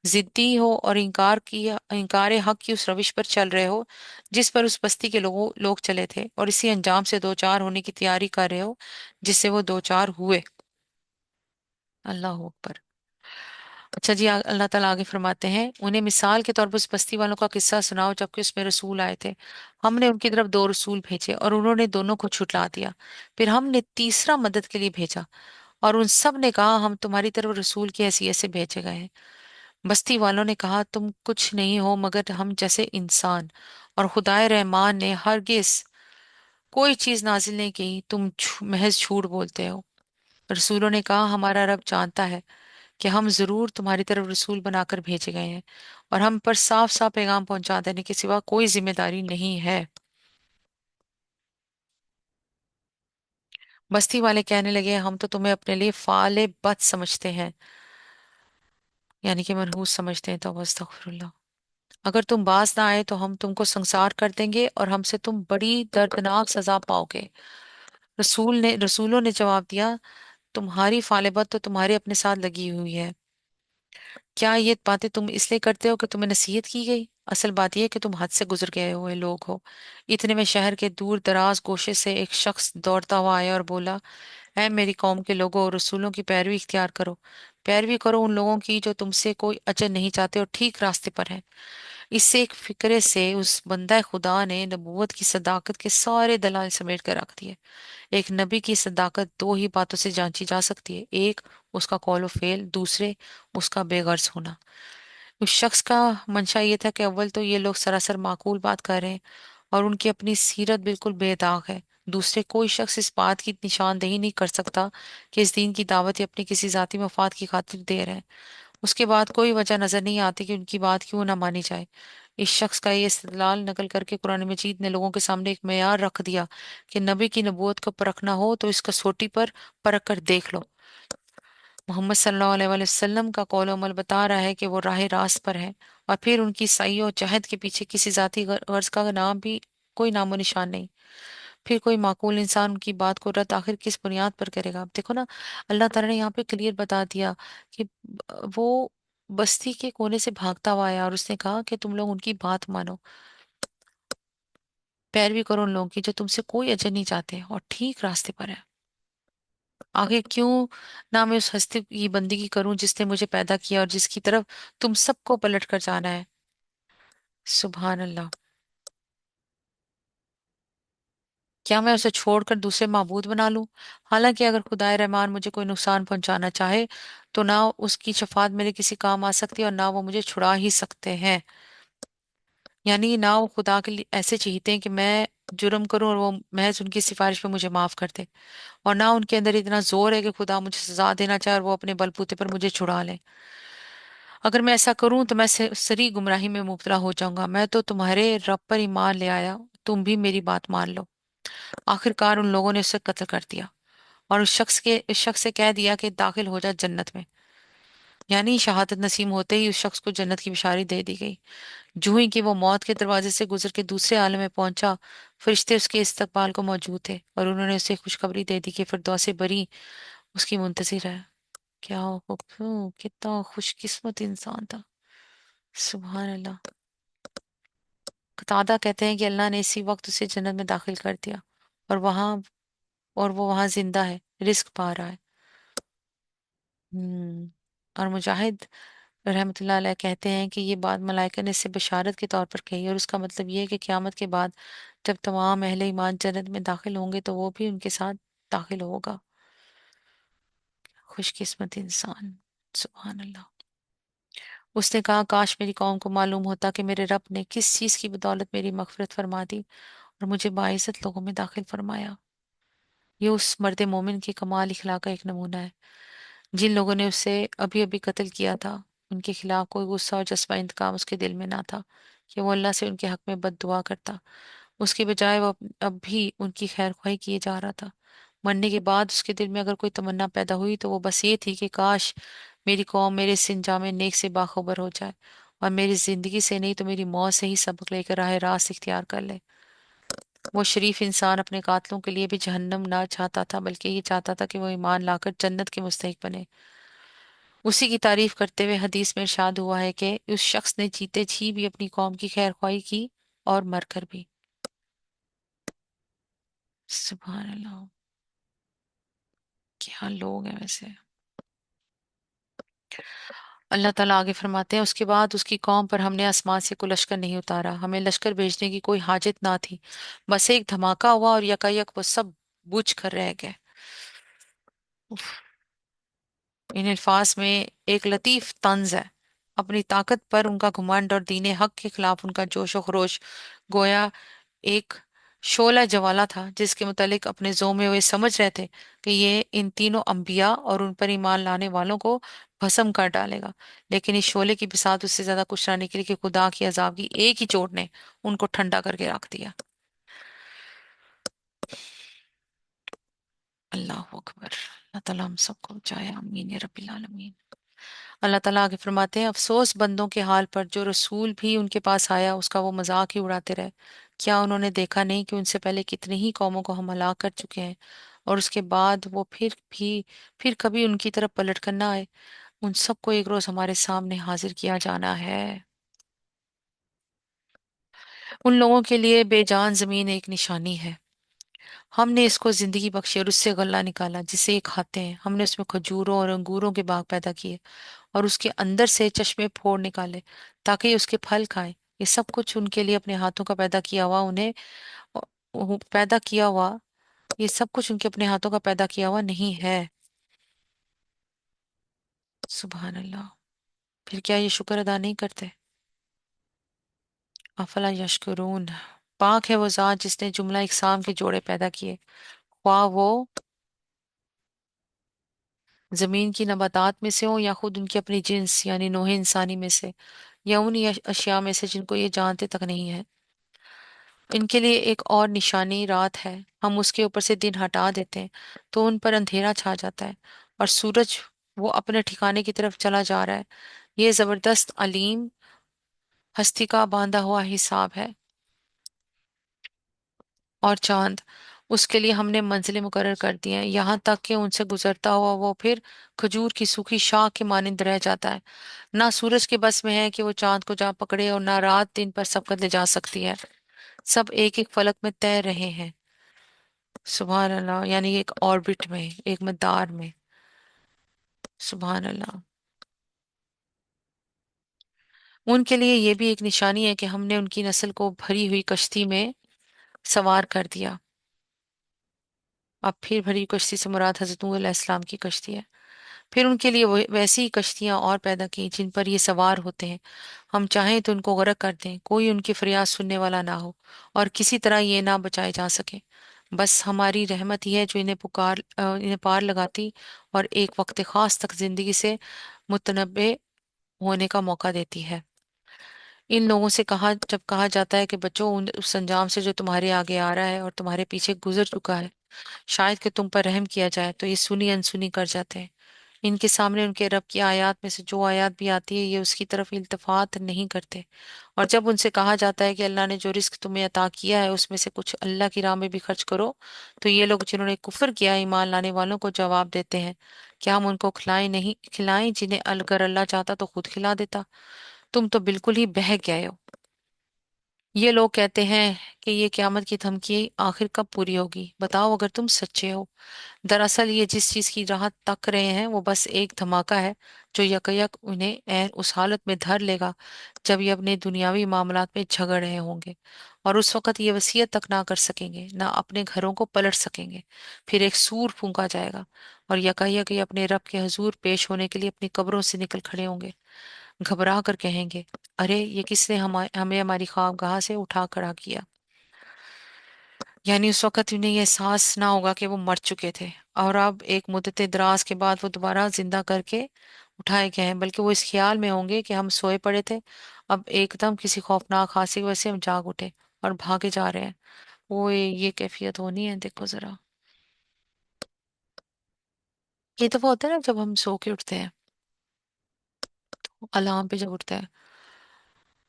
जिद्दी हो और इनकार हक की उस रविश पर चल रहे हो जिस पर उस बस्ती के लोग चले थे, और इसी अंजाम से दो चार होने की तैयारी कर रहे हो जिससे वो दो चार हुए। अल्लाह अकबर। अच्छा जी, अल्लाह ताला आगे फरमाते हैं, उन्हें मिसाल के तौर पर उस बस्ती वालों का किस्सा सुनाओ जबकि उसमें रसूल आए थे। हमने उनकी तरफ दो रसूल भेजे और उन्होंने दोनों को छुटला दिया। फिर हमने तीसरा मदद के लिए भेजा और उन सब ने कहा हम तुम्हारी तरफ रसूल की हैसियत से भेजे गए हैं। बस्ती वालों ने कहा तुम कुछ नहीं हो मगर हम जैसे इंसान, और खुदाए रहमान ने हरगिज कोई चीज नाजिल नहीं की, तुम महज झूठ बोलते हो। रसूलों ने कहा हमारा रब जानता है कि हम जरूर तुम्हारी तरफ रसूल बनाकर भेजे गए हैं और हम पर साफ साफ पैगाम पहुंचा देने के सिवा कोई जिम्मेदारी नहीं है। बस्ती वाले कहने लगे हम तो तुम्हें अपने लिए फाले बद समझते हैं, यानी कि मनहूस समझते हैं। तो अस्तगफिरुल्लाह। अगर तुम बाज ना आए तो हम तुमको संसार कर देंगे और हमसे तुम बड़ी दर्दनाक सजा पाओगे। रसूलों ने जवाब दिया तुम्हारी फालिबत तो तुम्हारे अपने साथ लगी हुई है। क्या ये बातें तुम इसलिए करते हो कि तुम्हें नसीहत की गई? असल बात यह है कि तुम हद से गुजर गए हुए लोग हो। इतने में शहर के दूर दराज गोशे से एक शख्स दौड़ता हुआ आया और बोला, ऐ मेरी कौम के लोगों, रसूलों की पैरवी इख्तियार करो। पैरवी करो उन लोगों की जो तुमसे कोई अजर नहीं चाहते और ठीक रास्ते पर हैं। इससे एक फिक्रे से उस बंदा खुदा ने नबूवत की सदाकत के सारे दलाल समेट कर रख दिए। एक नबी की सदाकत दो ही बातों से जांची जा सकती है, एक उसका कौल व फेल, दूसरे उसका बेगर्ज होना। उस शख्स का मंशा ये था कि अव्वल तो ये लोग सरासर माकूल बात कर रहे हैं और उनकी अपनी सीरत बिल्कुल बेदाग है। दूसरे, कोई शख्स इस बात की निशानदेही नहीं कर सकता कि इस दीन की दावत ये अपनी किसी जाती मफाद की खातिर दे रहे हैं। उसके बाद कोई वजह नजर नहीं आती कि उनकी बात क्यों ना मानी जाए। इस शख्स का ये इस्तेदलाल नकल करके कुरान मजीद ने लोगों के सामने एक मेयार रख दिया कि नबी की नबूवत को परखना हो तो इस कसौटी पर परख कर देख लो। मोहम्मद सल्लल्लाहु अलैहि वसल्लम का कौल अमल बता रहा है कि वो राह रास्त पर है, और फिर उनकी सही और जहद के पीछे किसी जाती गर्ज का नाम भी कोई नामो निशान नहीं। फिर कोई माकूल इंसान उनकी बात को रद्द आखिर किस बुनियाद पर करेगा? अब देखो ना, अल्लाह ताला ने यहाँ पे क्लियर बता दिया कि वो बस्ती के कोने से भागता हुआ आया और उसने कहा कि तुम लोग उनकी बात मानो, पैरवी करो उन लोगों की जो तुमसे कोई अजर नहीं चाहते और ठीक रास्ते पर है। आखिर क्यों ना मैं उस हस्ती की बंदगी करूं जिसने मुझे पैदा किया और जिसकी तरफ तुम सबको पलट कर जाना है। सुभान अल्लाह। क्या मैं उसे छोड़कर दूसरे माबूद बना लूं? हालांकि अगर खुदाए रहमान मुझे कोई नुकसान पहुंचाना चाहे तो ना उसकी शफात मेरे किसी काम आ सकती है और ना वो मुझे छुड़ा ही सकते हैं। यानी ना वो खुदा के लिए ऐसे चाहते हैं कि मैं जुर्म करूं और वो महज उनकी सिफारिश पे मुझे माफ कर दे, और ना उनके अंदर इतना जोर है कि खुदा मुझे सजा देना चाहे और वो अपने बलबूते पर मुझे छुड़ा ले। अगर मैं ऐसा करूं तो मैं सरी गुमराही में मुब्तला हो जाऊंगा। मैं तो तुम्हारे रब पर ईमान ले आया, तुम भी मेरी बात मान लो। आखिरकार उन लोगों ने उसे कत्ल कर दिया और उस शख्स से कह दिया कि दाखिल हो जा जन्नत में। यानी शहादत नसीब होते ही उस शख्स को जन्नत की बिशारी दे दी गई। जूं ही कि वो मौत के दरवाजे से गुजर के दूसरे आलम में पहुंचा, फरिश्ते उसके इस्तकबाल को मौजूद थे और उन्होंने उसे खुशखबरी दे दी कि फिरदौस बरी उसकी मुंतजिर है। क्या हो, क्यों, कितना खुशकिस्मत इंसान था। सुभान अल्लाह। कतादा कहते हैं कि अल्लाह ने इसी वक्त उसे जन्नत में दाखिल कर दिया और वो वहां जिंदा है, रिस्क पा रहा है। हम्म। और मुजाहिद रहमतुल्लाह अलैह कहते हैं कि ये बात मलाइका ने इससे बशारत के तौर पर कही और उसका मतलब ये है कि क़यामत के बाद जब तमाम अहले ईमान जन्नत में दाखिल होंगे तो वो भी उनके साथ दाखिल होगा। खुशकिस्मत इंसान। सुभान अल्लाह। उसने कहा, काश मेरी कौम को मालूम होता कि मेरे रब ने किस चीज की बदौलत मेरी मगफिरत फरमा दी और मुझे बाइज्जत लोगों में दाखिल फरमाया। ये उस मर्द मोमिन के कमाल इखलाक का एक नमूना है। जिन लोगों ने उसे अभी अभी कत्ल किया था, उनके खिलाफ कोई गुस्सा और जज्बा इंतकाम उसके दिल में ना था कि वो अल्लाह से उनके हक में बद दुआ करता। उसके बजाय वो अब भी उनकी खैर ख्वाही किए जा रहा था। मरने के बाद उसके दिल में अगर कोई तमन्ना पैदा हुई तो वो बस ये थी कि काश मेरी कौम मेरे इस इंजाम नेक से बाखबर हो जाए और मेरी जिंदगी से नहीं तो मेरी मौत से ही सबक लेकर राह रास्त इख्तियार कर ले। वो शरीफ इंसान अपने कातलों के लिए भी जहन्नम ना चाहता था, बल्कि ये चाहता था कि वो ईमान लाकर जन्नत के मुस्तहिक बने। उसी की तारीफ करते हुए हदीस में इरशाद हुआ है कि उस शख्स ने जीते जी भी अपनी कौम की खैर ख्वाही की और मरकर भी। सुभान अल्लाह, क्या लोग हैं वैसे। अल्लाह ताला आगे फरमाते हैं, उसके बाद उसकी कौम पर हमने आसमान से कोई लश्कर नहीं उतारा, हमें लश्कर भेजने की कोई हाजत ना थी। बस एक धमाका हुआ और यकायक वो सब बुझ कर रह गए। इन अल्फाज में एक लतीफ तंज है। अपनी ताकत पर उनका घुमंड और दीन हक के खिलाफ उनका जोश व खरोश गोया एक शोला जवाला था, जिसके मुतालिक अपने ज़ों में वे समझ रहे थे कि ये इन तीनों अंबिया और उन पर ईमान लाने वालों को भस्म कर डालेगा। लेकिन इस शोले की बिसात उससे ज्यादा कुछ ना निकली कि खुदा की अजाब की एक ही चोट ने उनको ठंडा करके रख दिया। अल्लाह अकबर। अल्लाह ताला हम सबको बचाए, आमीन या रब्बिल आलमीन। अल्लाह ताला आगे फरमाते हैं, अफसोस बंदों के हाल पर जो रसूल भी उनके पास आया उसका वो मजाक ही उड़ाते रहे। क्या उन्होंने देखा नहीं कि उनसे पहले कितनी ही कौमों को हम हलाक कर चुके हैं और उसके बाद वो फिर कभी उनकी तरफ पलट कर ना आए। उन सबको एक रोज हमारे सामने हाजिर किया जाना है। उन लोगों के लिए बेजान जमीन एक निशानी है। हमने इसको जिंदगी बख्शी और उससे गल्ला निकाला जिसे ये खाते हैं। हमने उसमें खजूरों और अंगूरों के बाग पैदा किए और उसके अंदर से चश्मे फोड़ निकाले ताकि ये उसके फल खाएं। ये सब कुछ उनके लिए अपने हाथों का पैदा किया हुआ उन्हें पैदा किया हुआ ये सब कुछ उनके अपने हाथों का पैदा किया हुआ नहीं है। सुभान अल्लाह। फिर क्या ये शुक्र अदा नहीं करते? अफला यशकुरून। पाक है वो जात जिसने जुमला इकसाम के जोड़े पैदा किए, ख्वाह वो जमीन की नबातात में से हो या खुद उनकी अपनी जिन्स यानी नोहे इंसानी में से, या उन अशिया में से जिनको ये जानते तक नहीं है। इनके लिए एक और निशानी रात है। हम उसके ऊपर से दिन हटा देते हैं तो उन पर अंधेरा छा जाता है और सूरज वो अपने ठिकाने की तरफ चला जा रहा है। ये जबरदस्त अलीम हस्ती का बांधा हुआ हिसाब है। और चांद, उसके लिए हमने मंजिलें मुकर्रर कर दी हैं, यहाँ तक कि उनसे गुजरता हुआ वो फिर खजूर की सूखी शाख के मानिंद रह जाता है। ना सूरज के बस में है कि वो चांद को जा पकड़े और ना रात दिन पर सबकत ले जा सकती है। सब एक एक फलक में तैर रहे हैं। सुभान अल्लाह, यानी एक ऑर्बिट में, एक मदार में। सुभान अल्लाह। उनके लिए ये भी एक निशानी है कि हमने उनकी नस्ल को भरी हुई कश्ती में सवार कर दिया। अब फिर भरी कश्ती से मुराद हजरत नूह अलैहिस्सलाम की कश्ती है। फिर उनके लिए वैसी ही कश्तियां और पैदा की जिन पर ये सवार होते हैं। हम चाहें तो उनको गर्क कर दें, कोई उनकी फरियाद सुनने वाला ना हो और किसी तरह ये ना बचाए जा सके। बस हमारी रहमत ही है जो इन्हें पार लगाती और एक वक्त खास तक जिंदगी से मुतनबे होने का मौका देती है। इन लोगों से कहा जब कहा जाता है कि बच्चों उस अंजाम से जो तुम्हारे आगे आ रहा है और तुम्हारे पीछे गुजर चुका है, शायद कि तुम पर रहम किया जाए, तो ये सुनी अनसुनी कर जाते हैं। इनके सामने उनके रब की आयत में से जो आयत भी आती है ये उसकी तरफ इल्तफात नहीं करते। और जब उनसे कहा जाता है कि अल्लाह ने जो रिस्क तुम्हें अता किया है उसमें से कुछ अल्लाह की राह में भी खर्च करो, तो ये लोग जिन्होंने कुफर किया ईमान लाने वालों को जवाब देते हैं, क्या हम उनको खिलाएं जिन्हें अगर अल्लाह चाहता तो खुद खिला देता। तुम तो बिल्कुल ही बह गए हो। ये लोग कहते हैं कि ये क्यामत की धमकी आखिर कब पूरी होगी, बताओ अगर तुम सच्चे हो। दरअसल ये जिस चीज की राह तक रहे हैं वो बस एक धमाका है जो यकयक उन्हें उस हालत में धर लेगा जब ये अपने दुनियावी मामलात में झगड़ रहे होंगे और उस वक्त ये वसीयत तक ना कर सकेंगे, ना अपने घरों को पलट सकेंगे। फिर एक सूर फूंका जाएगा اور यकायक ये अपने रब के हजूर पेश होने के लिए अपनी कब्रों से निकल खड़े होंगे, घबरा कर कहेंगे, अरे ये किसने हमें हमारी ख्वाबगाह से उठा खड़ा किया। यानी उस वक्त उन्हें ये एहसास ना होगा कि वो मर चुके थे और अब एक मुद्दत दराज के बाद वो दोबारा जिंदा करके उठाए गए हैं, बल्कि वो इस ख्याल में होंगे कि हम सोए पड़े थे, अब एकदम किसी खौफनाक हादसे की वजह से हम जाग उठे और भागे जा रहे हैं। वो ये कैफियत होनी है, देखो जरा। ये दफा होता है ना जब हम सो के उठते हैं, अलार्म पे जब उठते हैं,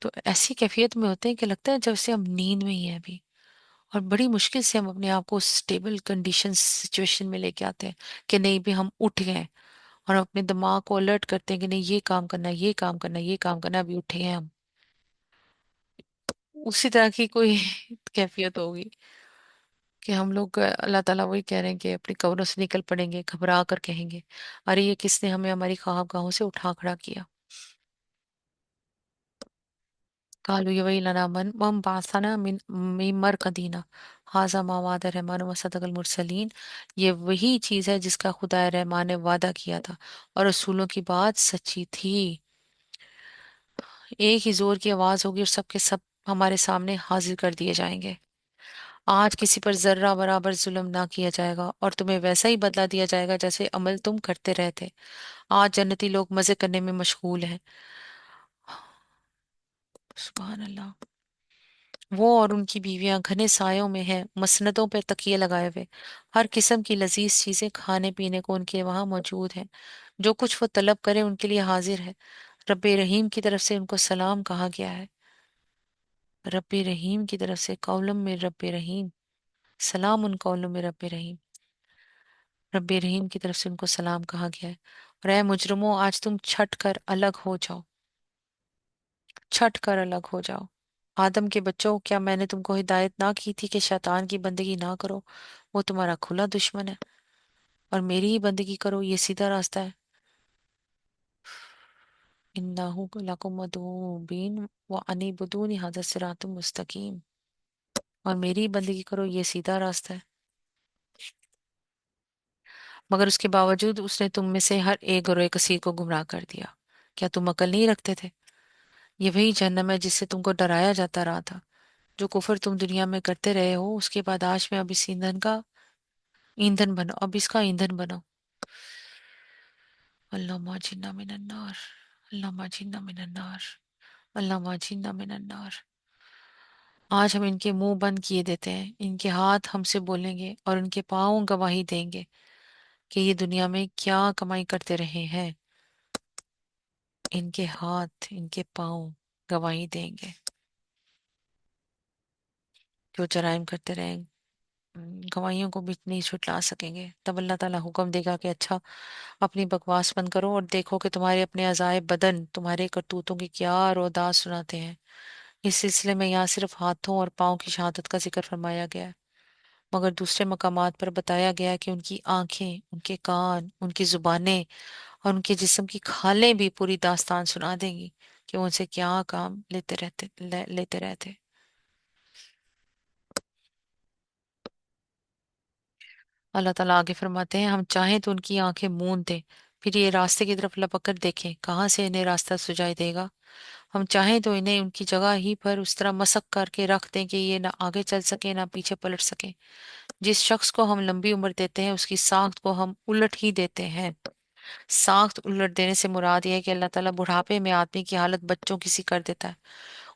तो ऐसी कैफियत में होते हैं कि लगता है जैसे हम नींद में ही हैं अभी, और बड़ी मुश्किल से हम अपने आप को स्टेबल कंडीशन सिचुएशन में लेके आते हैं कि नहीं भी हम उठ गए हैं, और अपने दिमाग को अलर्ट करते हैं कि नहीं ये काम करना है, ये काम करना है, ये काम करना है, अभी उठे हैं हम। उसी तरह की कोई कैफियत होगी कि हम लोग अल्लाह ताला वही कह रहे हैं कि अपनी कब्रों से निकल पड़ेंगे, घबरा कर कहेंगे, अरे ये किसने हमें हमारी ख्वाबगाहों से उठा खड़ा किया। कालू ये वही लना मन मम बासाना मिन मरकदीना हाजा मावाद रहमान वसदकल मुरसलीन। ये वही चीज है जिसका खुदा रहमान ने वादा किया था और रसूलों की बात सच्ची थी। एक ही जोर की आवाज होगी और सबके सब हमारे सामने हाजिर कर दिए जाएंगे। आज किसी पर जर्रा बराबर जुल्म ना किया जाएगा और तुम्हें वैसा ही बदला दिया जाएगा जैसे अमल तुम करते रहे थे। आज जन्नती लोग मजे करने में मशगूल हैं। सुभान अल्लाह। वो और उनकी बीवियां घने सायों में हैं, मसनदों पर तकिए लगाए हुए। हर किस्म की लजीज चीजें खाने पीने को उनके वहां मौजूद हैं। जो कुछ वो तलब करे उनके लिए हाजिर है। रब्बे रहीम की तरफ से उनको सलाम कहा गया है। रब्बे रहीम की तरफ से कौलम में रब्बे रहीम, सलाम उन कौलम में रब्बे रहीम। रब्बे रहीम की तरफ से उनको सलाम कहा गया है। और ऐ मुजरिमों, आज तुम छट कर अलग हो जाओ, छट कर अलग हो जाओ। आदम के बच्चों, क्या मैंने तुमको हिदायत ना की थी कि शैतान की बंदगी ना करो? वो तुम्हारा खुला दुश्मन है, और मेरी ही बंदगी करो, ये सीधा रास्ता है। इन्नहु लकुम अदुव्वुम मुबीन व अनीबुदूनी हाज़ा सिरातुम मुस्तकीम। और मेरी ही बंदगी करो, ये सीधा रास्ता है। मगर उसके बावजूद उसने तुम में से हर एक और एक कसीर को गुमराह कर दिया। क्या तुम अकल नहीं रखते थे? ये वही जहन्नम है जिससे तुमको डराया जाता रहा था। जो कुफर तुम दुनिया में करते रहे हो, उसके बाद आज में अब इस ईंधन बनो, अब इसका ईंधन बनो। अल्लाहुम्मा जिन्ना मिनन्नार, अल्लाहुम्मा जिन्ना मिनन्नार, अल्लाहुम्मा जिन्ना मिनन्नार। आज हम इनके मुंह बंद किए देते हैं, इनके हाथ हमसे बोलेंगे और इनके पाँव गवाही देंगे कि ये दुनिया में क्या कमाई करते रहे हैं। इनके हाथ, इनके पाँव गवाही देंगे जो जराइम करते रहे। गवाहियों को भी नहीं छुटला सकेंगे। तब अल्लाह ताला हुक्म देगा कि अच्छा, अपनी बकवास बंद करो और देखो कि तुम्हारे अपने अज़ाए बदन तुम्हारे करतूतों की क्या रोदास सुनाते हैं। इस सिलसिले में यहाँ सिर्फ हाथों और पाँव की शहादत का जिक्र फरमाया गया है, मगर दूसरे मकामात पर बताया गया है कि उनकी आंखें, उनके कान, उनकी जुबानें और उनके जिस्म की खालें भी पूरी दास्तान सुना देंगी कि वो उनसे क्या काम लेते रहते। अल्लाह ताला आगे फरमाते हैं, हम चाहें तो उनकी आंखें मूंद दें, फिर ये रास्ते की तरफ लपक कर देखें, कहाँ से इन्हें रास्ता सुझाई देगा। हम चाहें तो इन्हें उनकी जगह ही पर उस तरह मसक करके रख दें कि ये ना आगे चल सके ना पीछे पलट सके। जिस शख्स को हम लंबी उम्र देते हैं उसकी साख्त को हम उलट ही देते हैं। साख्त उलट देने से मुराद यह है कि अल्लाह ताला बुढ़ापे में आदमी की हालत बच्चों की सी कर देता है।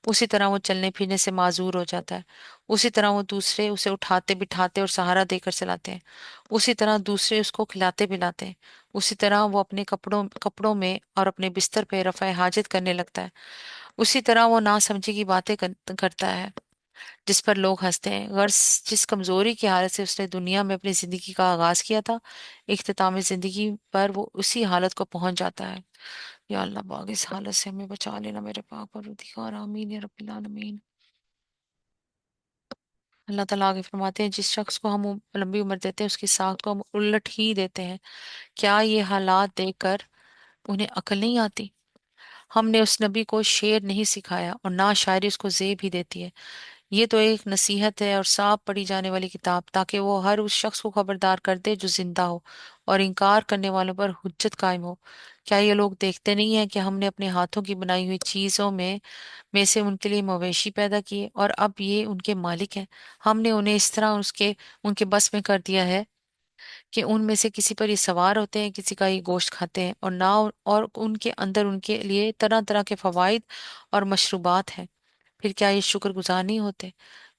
उसी तरह वो चलने फिरने से माजूर हो जाता है। उसी तरह वो दूसरे उसे उठाते बिठाते और सहारा देकर चलाते हैं। उसी तरह दूसरे उसको खिलाते पिलाते हैं। उसी तरह वो अपने कपड़ों में और अपने बिस्तर पे रफ़ाए हाजत करने लगता है। उसी तरह वो नासमझी की बातें करता है जिस पर लोग हंसते हैं। गर्ज जिस कमजोरी की हालत से उसने दुनिया में अपनी जिंदगी का आगाज किया था, इख्तिताम जिंदगी पर वो उसी हालत को पहुंच जाता है। या अल्लाह पाक इस हालत से हमें बचा लेना मेरे पाक परवरदिगार, आमीन या रब्बिल आलमीन। अल्लाह ताला आगे फरमाते हैं, जिस शख्स को हम लंबी उम्र देते हैं उसकी साख को हम उलट ही देते हैं। क्या ये हालात देखकर उन्हें अकल नहीं आती? हमने उस नबी को शेर नहीं सिखाया और ना शायरी उसको जेब ही देती है। یہ تو ایک نصیحت ہے اور صاف پڑھی جانے والی کتاب، تاکہ وہ ہر اس شخص کو خبردار کر دے جو زندہ ہو، اور انکار کرنے والوں پر حجت قائم ہو۔ کیا یہ لوگ دیکھتے نہیں ہیں کہ ہم نے اپنے ہاتھوں کی بنائی ہوئی چیزوں میں سے ان کے لیے مویشی پیدا کیے، اور اب یہ ان کے مالک ہیں؟ ہم نے انہیں اس طرح ان کے بس میں کر دیا ہے کہ ان میں سے کسی پر یہ سوار ہوتے ہیں، کسی کا یہ گوشت کھاتے ہیں، اور نہ اور ان کے اندر ان کے لیے طرح طرح کے فوائد اور مشروبات ہیں۔ پھر کیا یہ شکر گزار نہیں ہوتے؟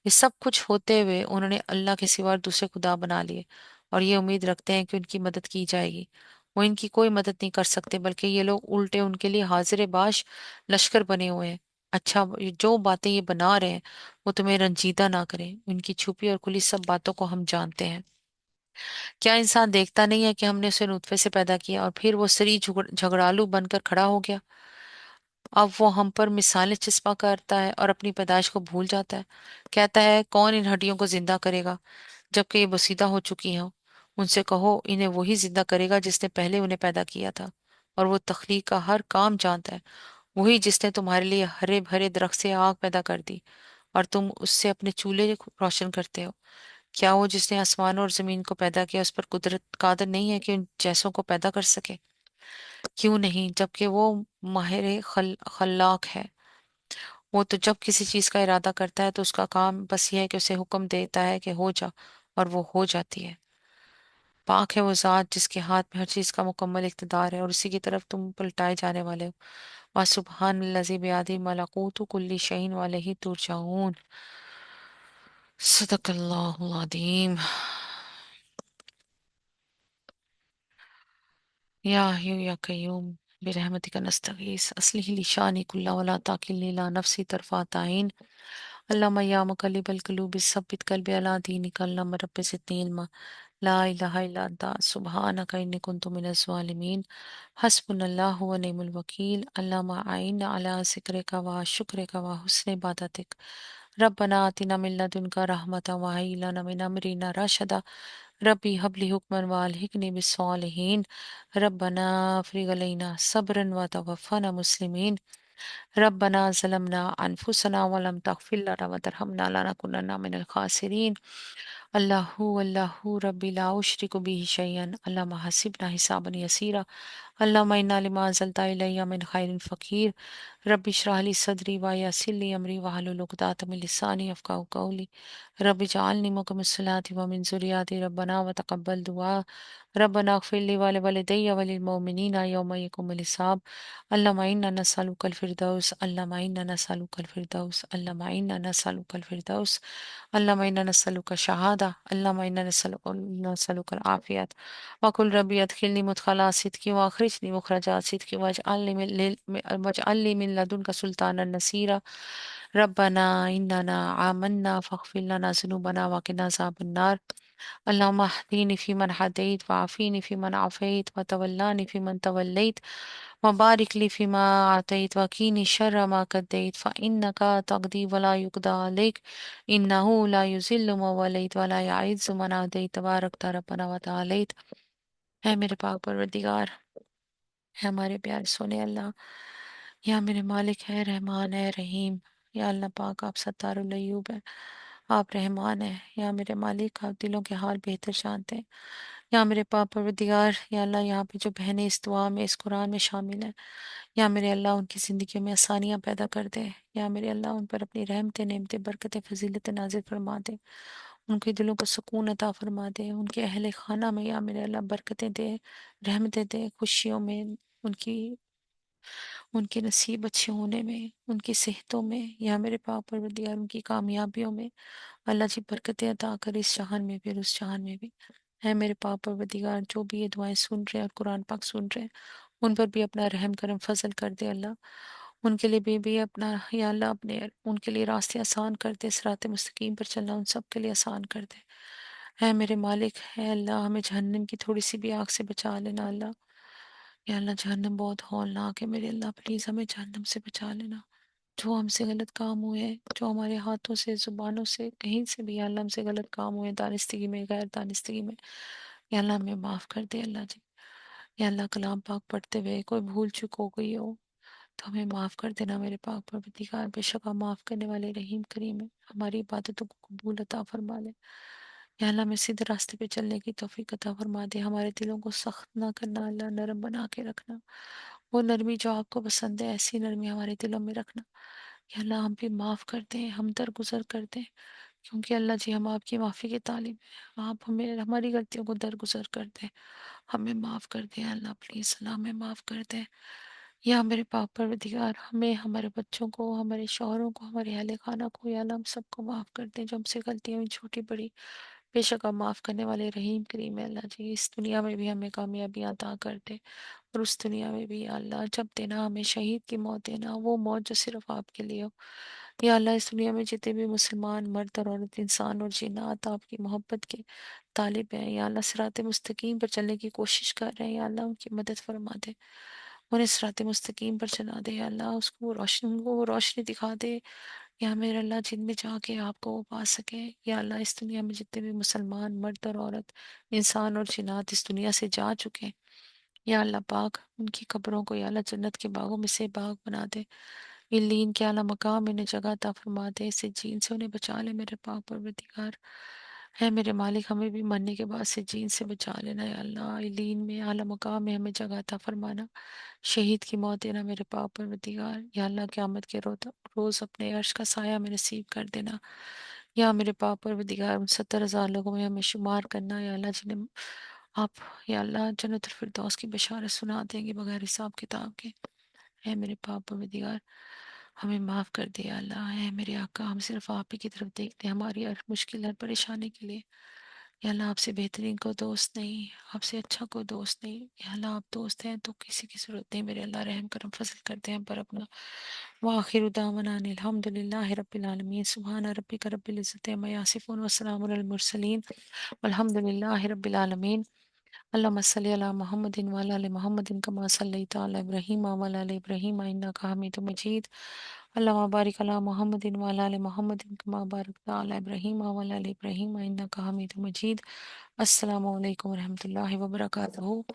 یہ سب کچھ ہوتے ہوئے انہوں نے اللہ کے سوا دوسرے خدا بنا لیے، اور یہ امید رکھتے ہیں کہ ان کی مدد کی جائے گی۔ وہ ان کی کوئی مدد نہیں کر سکتے، بلکہ یہ لوگ الٹے ان کے لیے حاضر باش لشکر بنے ہوئے ہیں۔ اچھا، یہ جو باتیں یہ بنا رہے ہیں وہ تمہیں رنجیدہ نہ کریں، ان کی چھپی اور کھلی سب باتوں کو ہم جانتے ہیں۔ کیا انسان دیکھتا نہیں ہے کہ ہم نے اسے نطفے سے پیدا کیا، اور پھر وہ سری جھگڑالو بن کر کھڑا ہو گیا؟ اب وہ ہم پر مثالیں چسپاں کرتا ہے اور اپنی پیدائش کو بھول جاتا ہے۔ کہتا ہے کون ان ہڈیوں کو زندہ کرے گا جبکہ یہ بسیدہ ہو چکی ہوں؟ ان سے کہو انہیں وہی زندہ کرے گا جس نے پہلے انہیں پیدا کیا تھا، اور وہ تخلیق کا ہر کام جانتا ہے۔ وہی جس نے تمہارے لیے ہرے بھرے درخت سے آگ پیدا کر دی اور تم اس سے اپنے چولہے روشن کرتے ہو۔ کیا وہ جس نے آسمانوں اور زمین کو پیدا کیا اس پر قدرت قادر نہیں ہے کہ ان جیسوں کو پیدا کر سکے؟ کیوں نہیں، جبکہ وہ ماہر خلاق ہے۔ وہ تو جب کسی چیز کا ارادہ کرتا ہے تو اس کا کام بس یہ ہے کہ اسے حکم دیتا ہے کہ ہو جا، اور وہ ہو جاتی ہے۔ پاک ہے وہ ذات جس کے ہاتھ میں ہر چیز کا مکمل اقتدار ہے، اور اسی کی طرف تم پلٹائے جانے والے ہو۔ وَسُبْحَانَ الَّذِي بِيَدِهِ مَلَكُوتُ كُلِّ شَيْءٍ وَإِلَيْهِ تُرْجَعُونَ۔ صدق اللہ العظیم۔ یا حیو یا قیوم برحمتک نستغیث اصلح لی شانی کلا ولا تاکلنی الی نفسی طرفات عین۔ اللہم یا مقلب القلوب ثبت قلبی علی دینک۔ اللہم رب زدنی علما، لا الہ الا انت سبحانک انی کنت من الظالمین۔ حسبنا اللہ و نعم الوکیل۔ اللہم اعنا علی ذکرک و شکرک و حسن عبادتک۔ ربنا آتنا من لدنک رحمتا وہیئ لنا من امرنا رشدا۔ ربی حب لی حکما والحقنی بالصالحین۔ ربنا افرغ علینا صبرا وتوفنا مسلمین۔ ربنا ظلمنا انفسنا ولم تغفر لنا وترحمنا لنکونن من الخاسرین۔ اللہ اللہ ربی لا اشرک به شیئا، اللہم حسبنا حسابا یسیرا، اللہم انا لما انزلت الی من خیر فقیر۔ رب اشرح لی صدری ویسر لی امری واحلل عقدۃ من لسانی یفقہوا قولی۔ رب اجعلنی مقیم الصلاۃ ومن ذریتی ربنا وتقبل دعاء۔ ربنا اغفر لی ولوالدی وللمؤمنین یوم یقوم الحساب۔ اللہم انا نسألک الفردوس، اللہم انا نسألک الفردوس، اللہم انا نسألک الفردوس، اللہم انا نسألک الشہادہ، اللہم انا نسألک العافیت۔ وقل ربی ادخلنی مدخل صدق واخرجنی مخرج صدق واجعل لی من لدنک سلطانا نصیرا۔ ربنا اننا آمنا فاغفر لنا ذنوبنا وقنا عذاب النار۔ اللہم اہدینی فیمن ہدیت وعافینی فیمن عافیت وتولانی فیمن تولیت وبارک لی فیما آتیت وقینی شر ما قضیت فإنک تقضی ولا یقضی علیک انہ لا یذل من ولیت ولا یعز من عادیت تبارکت ربنا وتعالیت۔ اے میرے پاک پروردگار، ہے ہمارے پیارے سونے اللہ، یا میرے مالک ہے رحمان ہے رحیم، یا اللہ پاک آپ ستار العیوب ہے، آپ رحمان ہیں، یا میرے مالک آپ دلوں کے حال بہتر جانتے ہیں۔ یا میرے پاک پروردگار، یا اللہ یہاں پہ جو بہنیں اس دعا میں اس قرآن میں شامل ہیں، یا میرے اللہ ان کی زندگیوں میں آسانیاں پیدا کر دے، یا میرے اللہ ان پر اپنی رحمتیں نعمتیں برکتیں فضیلت نازل فرما دے، ان کے دلوں کو سکون عطا فرما دے، ان کے اہل خانہ میں یا میرے اللہ برکتیں دے، رحمتیں دے، خوشیوں میں، ان کی ان کے نصیب اچھے ہونے میں، ان کی صحتوں میں، یا میرے پاک پروردگار ان کی کامیابیوں میں اللہ جی برکتیں عطا کر اس جہان میں بھی اور اس جہان میں بھی۔ اے میرے پاک پروردگار جو بھی یہ دعائیں سن رہے ہیں اور قرآن پاک سن رہے ہیں ان پر بھی اپنا رحم کرم فضل کر دے اللہ، ان کے لیے بھی اپنا یا اللہ اپنے ان کے لیے راستے آسان کر دے، صراط مستقیم پر چلنا ان سب کے لیے آسان کر دے۔ اے میرے مالک ہے اللہ، ہمیں جہنم کی تھوڑی سی بھی آگ سے بچا لینا اللہ، یا اللہ جہنم بہت ہولناک ہے میرے اللہ، پلیز ہمیں جہنم سے بچا لینا۔ جو ہم سے غلط کام ہوئے ہیں، جو ہمارے ہاتھوں سے زبانوں سے کہیں سے بھی یا اللہ ہم سے غلط کام ہوئے ہیں، دانستگی میں غیر دانستگی میں، یا اللہ ہمیں معاف کر دے اللہ جی۔ یا اللہ کلام پاک پڑھتے ہوئے کوئی بھول چک ہو گئی ہو تو ہمیں معاف کر دینا میرے پاک پروردگار، بے شک آپ معاف کرنے والے رحیم کریم ہے، ہماری عبادتوں کو قبول عطا فرما لے۔ یا اللہ ہمیں سیدھے راستے پہ چلنے کی توفیق عطا فرما دے، ہمارے دلوں کو سخت نہ کرنا اللہ، نرم بنا کے رکھنا، وہ نرمی جو آپ کو پسند ہے ایسی نرمی ہمارے دلوں میں رکھنا۔ یا اللہ ہم بھی معاف کر دیں، ہم درگزر کر دیں، کیونکہ اللہ جی ہم آپ کی معافی کے طالب ہیں، آپ ہمیں ہماری غلطیوں کو درگزر کر دیں، ہمیں معاف کر دیں اللہ، پلیز اللہ ہمیں معاف کر دیں۔ یا میرے پاک پروردگار ہمیں، ہمارے بچوں کو، ہمارے شوہروں کو، ہمارے اہل خانہ کو، یا اللہ ہم سب کو معاف کر دیں جو ہم سے غلطیاں ہوئی چھوٹی بڑی، بے شک آپ معاف کرنے والے رحیم کریم ہے اللہ جی، اس دنیا میں بھی ہمیں کامیابی عطا کر دے اور اس دنیا میں بھی، یا اللہ جب دینا ہمیں شہید کی موت دینا، وہ موت جو صرف آپ کے لیے ہو۔ یا اللہ اس دنیا میں جتنے بھی مسلمان مرد اور عورت، انسان اور جنات آپ کی محبت کے طالب ہیں، یا اللہ صراط مستقیم پر چلنے کی کوشش کر رہے ہیں، یا اللہ ان کی مدد فرما دے، انہیں صراط مستقیم پر چلا دے، یا اللہ اس کو وہ روشنی، ان کو وہ روشنی دکھا دے، یا میرے اللہ جن میں جا کے آپ کو وہ پا سکے۔ یا اللہ اس دنیا میں جتنے بھی مسلمان مرد اور عورت، انسان اور جنات اس دنیا سے جا چکے ہیں، یا اللہ پاک ان کی قبروں کو یا اللہ جنت کے باغوں میں سے باغ بنا دے، الین کے اعلیٰ مقام انہیں جگہ عطا فرما دے، اس جین سے انہیں بچا لے میرے پاک پروردگار، ہے میرے مالک ہمیں بھی مرنے کے بعد سے جین سے بچا لینا یا اللہ، الین میں اعلیٰ مقام میں ہمیں جگہ عطا فرمانا، شہید کی موت دینا میرے پاک پروردگار، یا اللہ قیامت کے روز اپنے عرش کا سایہ میں نصیب کر دینا، یا میرے پاک پروردگار ان 70,000 لوگوں میں ہمیں شمار کرنا یا اللہ جنہیں آپ یا اللہ جنت الفردوس کی بشارت سنا دیں گے بغیر حساب کتاب کے۔ اے میرے پاک پروردگار ہمیں معاف کر دے یا اللہ، اے میرے آقا ہم صرف آپ ہی کی طرف دیکھتے ہیں ہماری ہر مشکل ہر پریشانی کے لیے، یا اللہ آپ سے بہترین کو دوست نہیں، آپ سے اچھا کو دوست نہیں، یا اللہ آپ دوست ہیں تو کسی کی ضرورت نہیں، میرے اللہ رحم کرم فضل کرتے ہیں ہم پر اپنا۔ وآخر دعوانا ان الحمد للہ رب العالمین، سبحان ربک رب العزت عما یصفون وسلام علی المرسلین والحمد للہ رب العالمین۔ اللہم صلی علی محمد وعلی آل محمد کما صلیت علی ابراہیم وعلی آل ابراہیم انک حمید مجید، اللہم بارک علی محمد وعلی آل محمد کما بارکت علی ابراہیم وعلی آل ابراہیم انک حمید مجید۔ السلام علیکم ورحمۃ اللہ وبرکاتہ۔